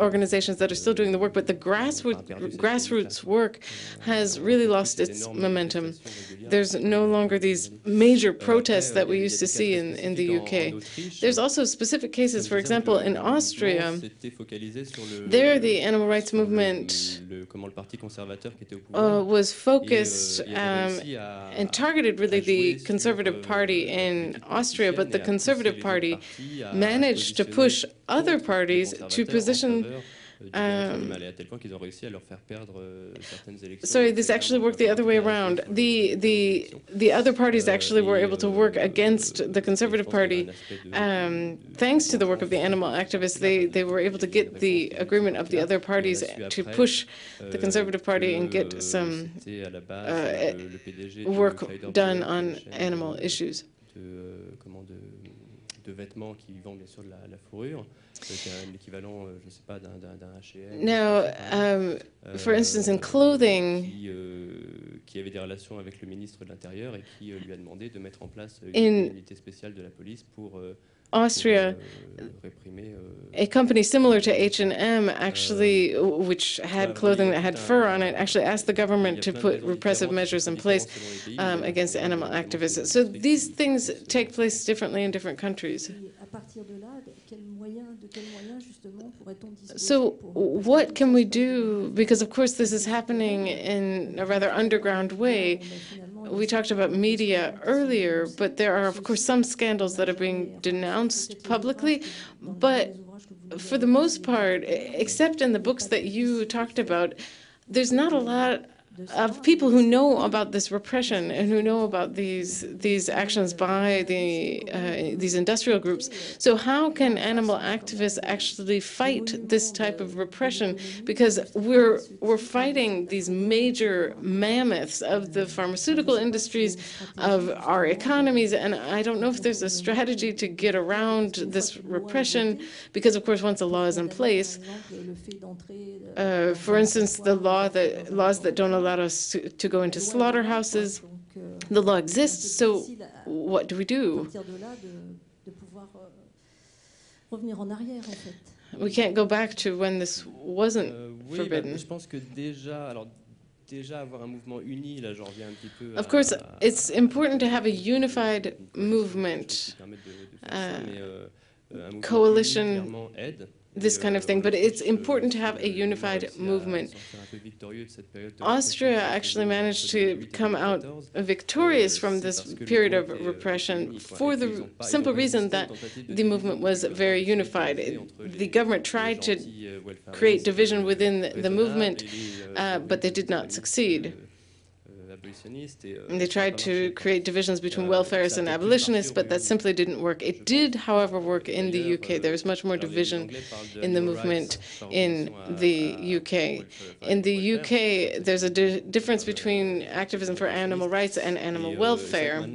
organizations that are still doing the work, but the grassroots work has really lost its momentum. There's no longer these major protests that we used to see in the UK. There's also specific cases, for example, in Austria. There, the animal rights movement was focused and targeted really the Conservative Party in Austria, but the Conservative Party managed to push other parties to position. Sorry, this actually worked the other way around. The other parties actually were able to work against the Conservative Party. Thanks to the work of the animal activists, they were able to get the agreement of the other parties to push the Conservative Party and get some work done on animal issues. Now, for instance, in clothing, in Austria, a company similar to H&M, actually, which had clothing that had fur on it, actually asked the government to put repressive measures in place against animal activists. So these things take place differently in different countries. So what can we do? Because, of course, this is happening in a rather underground way. We talked about media earlier, but there are, of course, some scandals that are being denounced publicly. But for the most part, except in the books that you talked about, there's not a lot of people who know about this repression and who know about these actions by these industrial groups. So how can animal activists actually fight this type of repression? Because we're fighting these major mammoths of the pharmaceutical industries, of our economies, and I don't know if there's a strategy to get around this repression, because of course once a law is in place, for instance, the laws that don't allow us to go into slaughterhouses. The law exists, so what do we do? We can't go back to when this wasn't forbidden. Of course, it's important to have a unified movement, coalition, this kind of thing, but it's important to have a unified movement. Austria actually managed to come out victorious from this period of repression for the simple reason that the movement was very unified. The government tried to create division within the movement, but they did not succeed. And they tried to create divisions between welfarists and abolitionists, but that simply didn't work. It did, however, work in the UK. There was much more division in the movement in the UK. In the UK, there's a difference between activism for animal rights and animal welfare.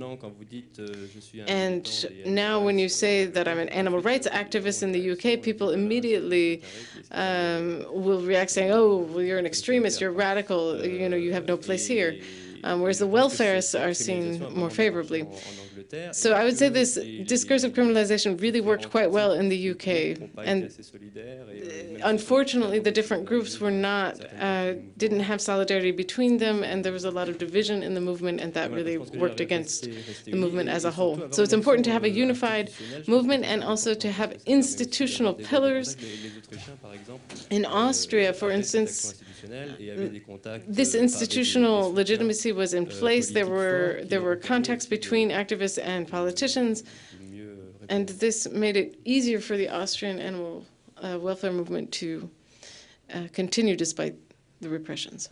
And now when you say that I'm an animal rights activist in the UK, people immediately will react saying, oh, well, you're an extremist, you're radical, you know, you have no place here. whereas the welfarists are seen more favorably. So I would say this discursive criminalization really worked quite well in the UK. And unfortunately, the different groups were not, didn't have solidarity between them, and there was a lot of division in the movement, and that really worked against the movement as a whole. So it's important to have a unified movement and also to have institutional pillars. In Austria, for instance, this institutional legitimacy was in place. There were contacts between activists and politicians, and this made it easier for the Austrian animal welfare movement to continue despite the repressions.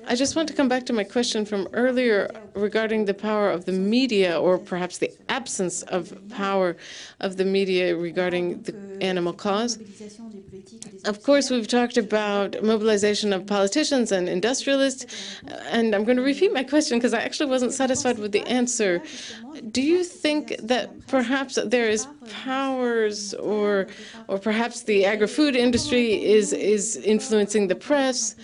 I just want to come back to my question from earlier regarding the power of the media, or perhaps the absence of power of the media regarding the animal cause. Of course, we've talked about mobilization of politicians and industrialists, and I'm going to repeat my question because I actually wasn't satisfied with the answer. Do you think that perhaps there is powers, or perhaps the agri-food industry is influencing the press?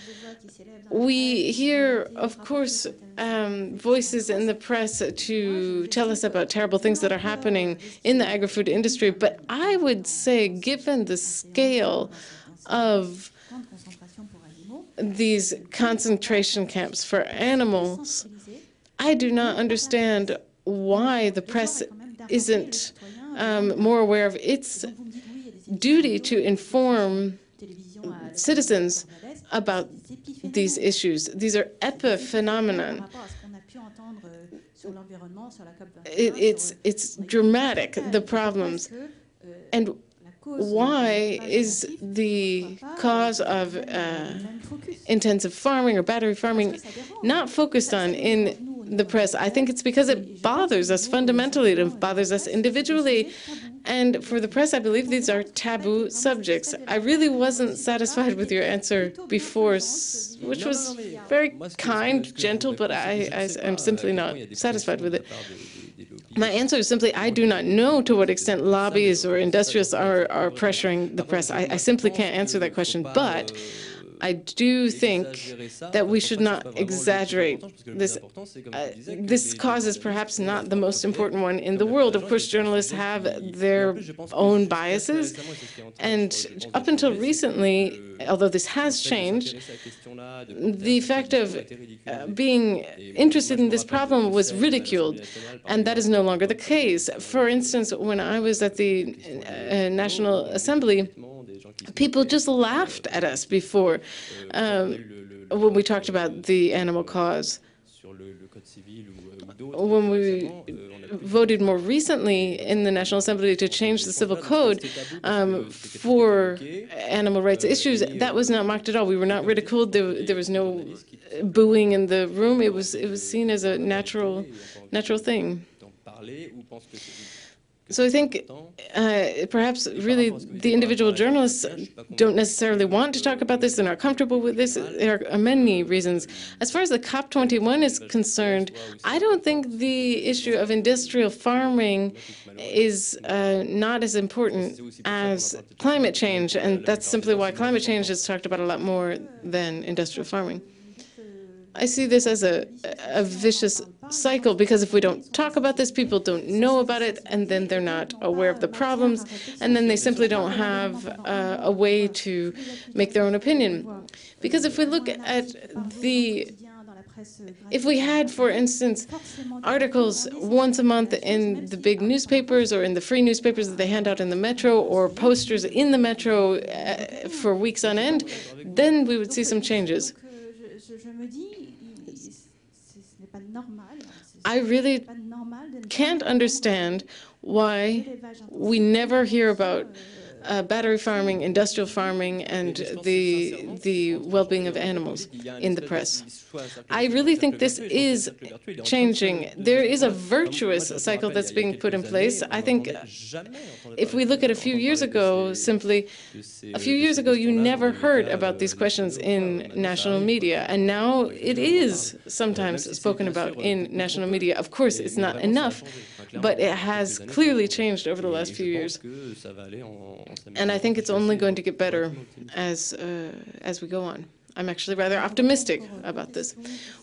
We hear, of course, voices in the press to tell us about terrible things that are happening in the agri-food industry, but I would say, given the scale of these concentration camps for animals, I do not understand why the press isn't more aware of its duty to inform citizens about these issues. These are epiphenomena. It's dramatic, the problems. And why is the cause of intensive farming or battery farming not focused on in the press? I think it's because it bothers us fundamentally, it bothers us individually. And for the press, I believe these are taboo subjects. I really wasn't satisfied with your answer before, which was very kind, gentle, but I'm simply not satisfied with it. My answer is simply, I do not know to what extent lobbies or industrialists are pressuring the press. I simply can't answer that question, but I do think that we should not exaggerate this. This cause is perhaps not the most important one in the world. Of course, journalists have their own biases, and up until recently, although this has changed, the fact of being interested in this problem was ridiculed, and that is no longer the case. For instance, when I was at the National Assembly, people just laughed at us before when we talked about the animal cause. When we voted more recently in the National Assembly to change the civil code for animal rights issues, that was not mocked at all. We were not ridiculed. There was no booing in the room. It was seen as a natural thing. So I think perhaps really the individual journalists don't necessarily want to talk about this and are comfortable with this. There are many reasons. As far as the COP21 is concerned, I don't think the issue of industrial farming is not as important as climate change, and that's simply why climate change is talked about a lot more than industrial farming. I see this as a vicious cycle, because if we don't talk about this, people don't know about it, and then they're not aware of the problems, and then they simply don't have a way to make their own opinion. Because if we look at if we had, for instance, articles once a month in the big newspapers or in the free newspapers that they hand out in the metro, or posters in the metro for weeks on end, then we would see some changes. I really can't understand why we never hear about battery farming, industrial farming, and the well-being of animals in the press. I really think this is changing. There is a virtuous cycle that's being put in place. I think if we look at a few years ago, you never heard about these questions in national media, and now it is sometimes spoken about in national media. Of course, it's not enough, but it has clearly changed over the last few years. And I think it's only going to get better as we go on. I'm actually rather optimistic about this.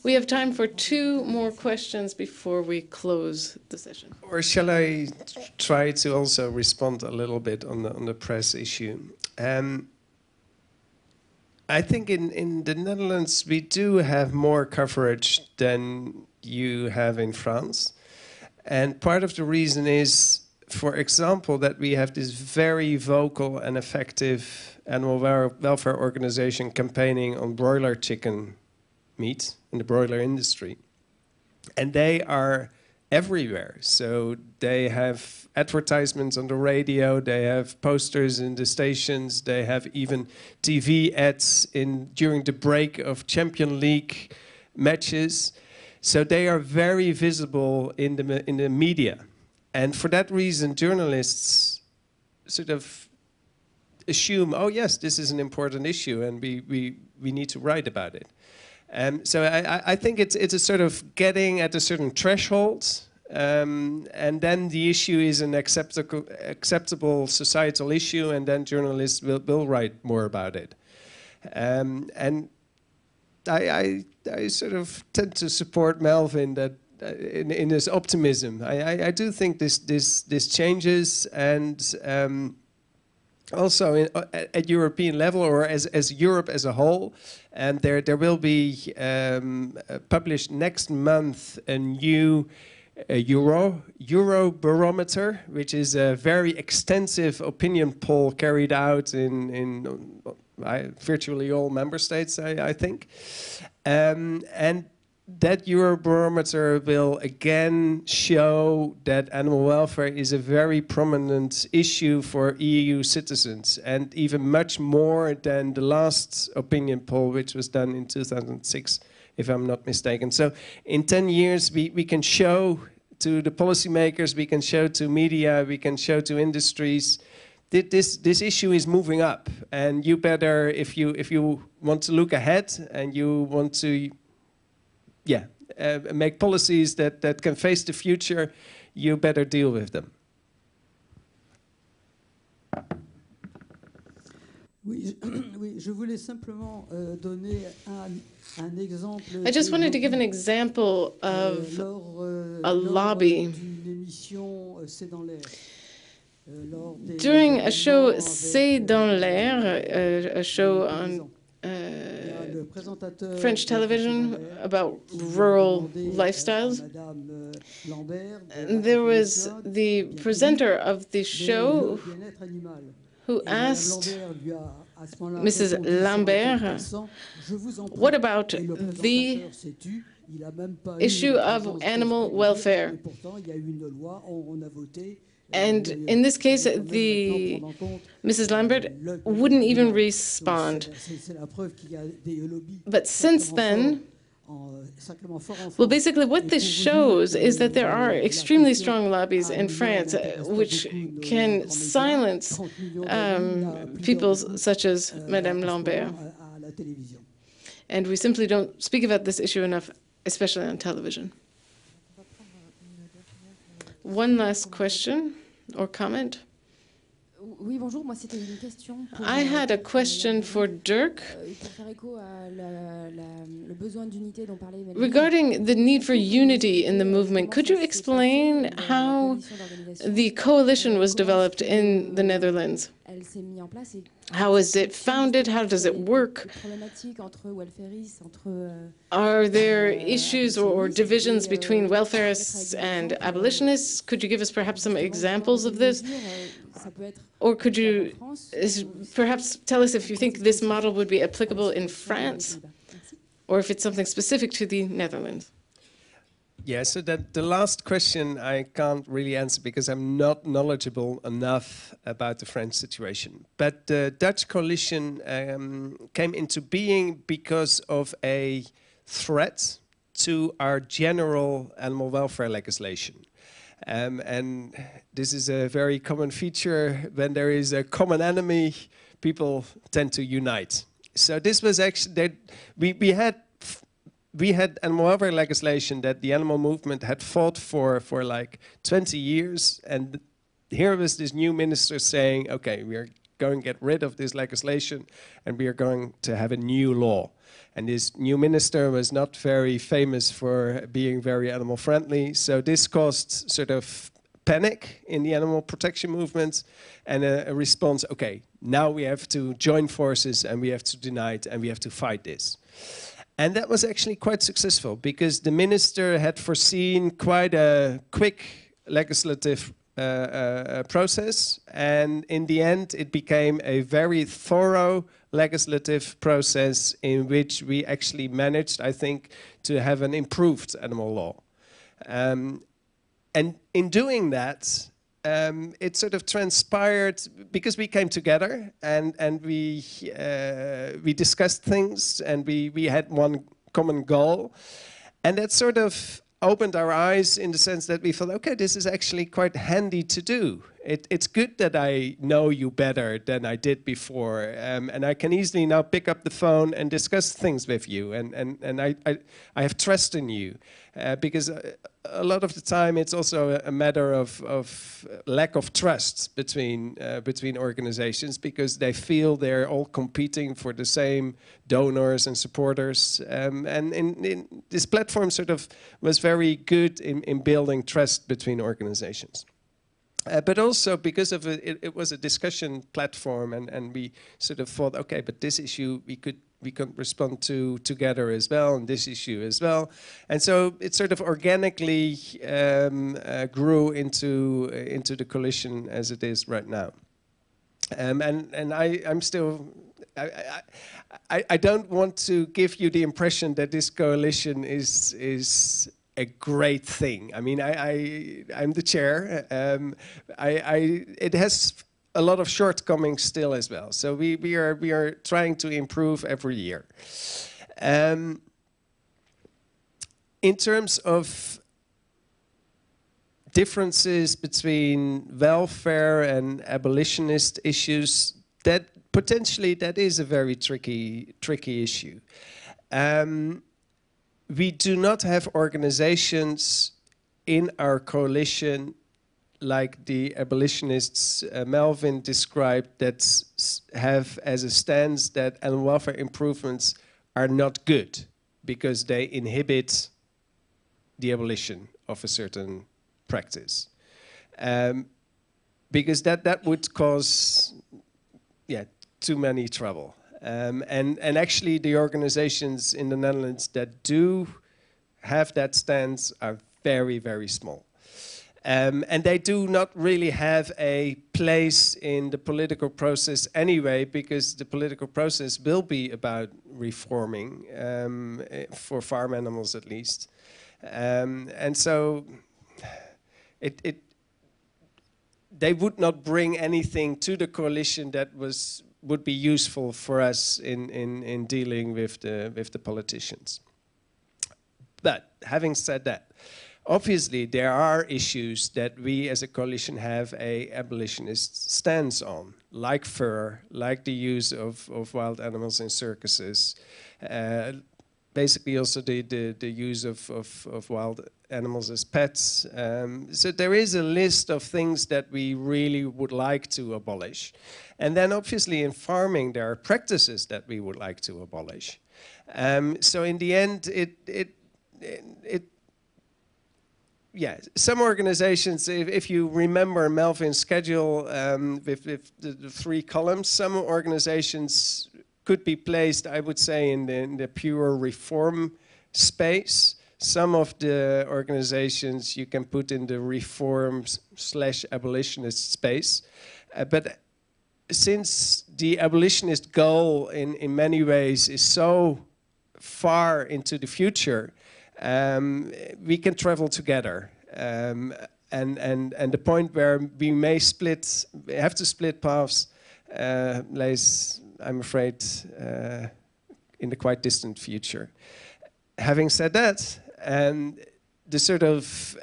We have time for 2 more questions before we close the session. Or shall I try to also respond a little bit on the press issue? I think in the Netherlands we do have more coverage than you have in France. And part of the reason is, for example, that we have this very vocal and effective animal welfare organization campaigning on broiler chicken meat in the broiler industry. And they are everywhere. So they have advertisements on the radio, they have posters in the stations, they have even TV ads during the break of Champions League matches. So they are very visible in the media. And for that reason, journalists sort of assume, oh yes, this is an important issue and we need to write about it. So I think it's a sort of getting at a certain threshold, and then the issue is an acceptable societal issue, and then journalists will write more about it. And I sort of tend to support Melvin that in his optimism. I do think this changes, and also at European level, or as Europe as a whole, and there will be published next month a new Eurobarometer, which is a very extensive opinion poll carried out in virtually all member states, I think, and that Eurobarometer will again show that animal welfare is a very prominent issue for EU citizens, and even much more than the last opinion poll, which was done in 2006, if I'm not mistaken. So in 10 years, we can show to the policymakers, we can show to media, we can show to industries, that this issue is moving up. And you better, if you want to look ahead and you want to make policies that can face the future, you better deal with them. Oui, je voulais simplement donner un exemple. I just wanted to give an example of a lobby. During a show, C'est dans l'air, a show on French television about rural lifestyles. There was the presenter of the show who asked Mrs. Lambert, what about the issue of animal welfare? And in this case, Mrs. Lambert wouldn't even respond. But since then, well, basically what this shows is that there are extremely strong lobbies in France which can silence people such as Madame Lambert. And we simply don't speak about this issue enough, especially on television. One last question or comment. Oui, bonjour. Moi, c'était une question. I had a question for Dirk regarding the need for unity in the movement. Could you explain how the coalition was developed in the Netherlands? How is it founded? How does it work? Are there issues or divisions between welfarists and abolitionists? Could you give us perhaps some examples of this? Or could you perhaps tell us if you think this model would be applicable in France, or if it's something specific to the Netherlands? Yeah, so the last question I can't really answer because I'm not knowledgeable enough about the French situation. But the Dutch coalition came into being because of a threat to our general animal welfare legislation. And this is a very common feature. When there is a common enemy, people tend to unite. So this was actually that we had animal welfare legislation that the animal movement had fought for like 20 years. And here was this new minister saying, okay, we are going to get rid of this legislation and we are going to have a new law. And this new minister was not very famous for being very animal friendly. So this caused sort of panic in the animal protection movement and a response, okay, now we have to join forces and we have to deny it and we have to fight this. And that was actually quite successful because the minister had foreseen quite a quick legislative process, and in the end it became a very thorough legislative process in which we actually managed, I think, to have an improved animal law. And in doing that, it sort of transpired because we came together and we discussed things and we had one common goal, and that sort of opened our eyes in the sense that we thought, okay, this is actually quite handy to do. It's good that I know you better than I did before, and I can easily now pick up the phone and discuss things with you, and I have trust in you, because a lot of the time it's also a matter of lack of trust between organizations, because they feel they're all competing for the same donors and supporters, and in this platform sort of was very good in building trust between organizations. But also because of it was a discussion platform, and we sort of thought, okay, but this issue we could respond to together as well, and this issue as well, and so it sort of organically grew into the coalition as it is right now. And I'm still. I don't want to give you the impression that this coalition is a great thing. I mean, I'm the chair. It has a lot of shortcomings still as well. So we are trying to improve every year. In terms of differences between welfare and abolitionist issues, that potentially that is a very tricky issue. We do not have organizations in our coalition like the abolitionists Melvin described that have as a stance that animal welfare improvements are not good because they inhibit the abolition of a certain practice. Because that would cause too many trouble. And actually the organizations in the Netherlands that do have that stance are very, very small. And they do not really have a place in the political process anyway, because the political process will be about reforming, for farm animals at least. And so they would not bring anything to the coalition that would be useful for us in dealing with the politicians. But having said that, obviously there are issues that we as a coalition have a abolitionist stance on, like fur, like the use of wild animals in circuses, basically also the use of wild animals as pets. So there is a list of things that we really would like to abolish. And then obviously in farming there are practices that we would like to abolish. So in the end, some organizations, if you remember Melvin's schedule with the 3 columns, some organizations could be placed, I would say, in the pure reform space. Some of the organizations you can put in the reform/abolitionist space. But since the abolitionist goal in many ways is so far into the future, we can travel together. And the point where we may have to split paths lays, I'm afraid, in the quite distant future. Having said that, the sort of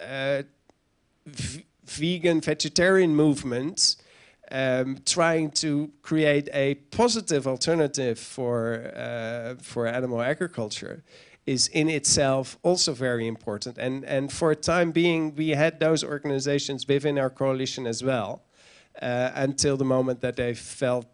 vegan-vegetarian movement trying to create a positive alternative for animal agriculture is in itself also very important. And for a time being, we had those organizations within our coalition as well, until the moment that they felt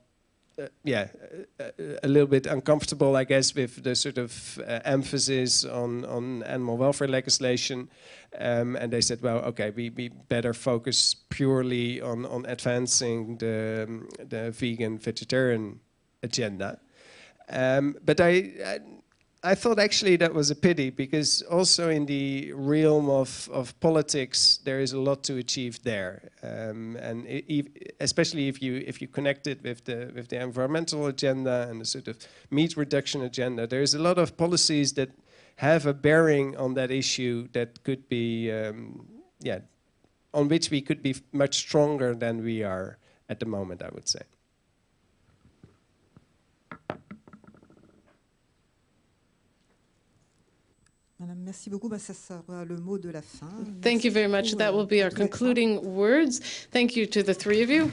a little bit uncomfortable, I guess, with the sort of emphasis on animal welfare legislation. And they said, well, okay, we better focus purely on advancing the vegan, vegetarian agenda. But I thought actually that was a pity, because also in the realm of politics there is a lot to achieve there, and especially if you connect it with the environmental agenda and the sort of meat reduction agenda, there is a lot of policies that have a bearing on that issue that could be, on which we could be much stronger than we are at the moment, I would say. Merci beaucoup. Ça sera le mot de la fin. Thank you very much. That will be our concluding words. Thank you to the three of you.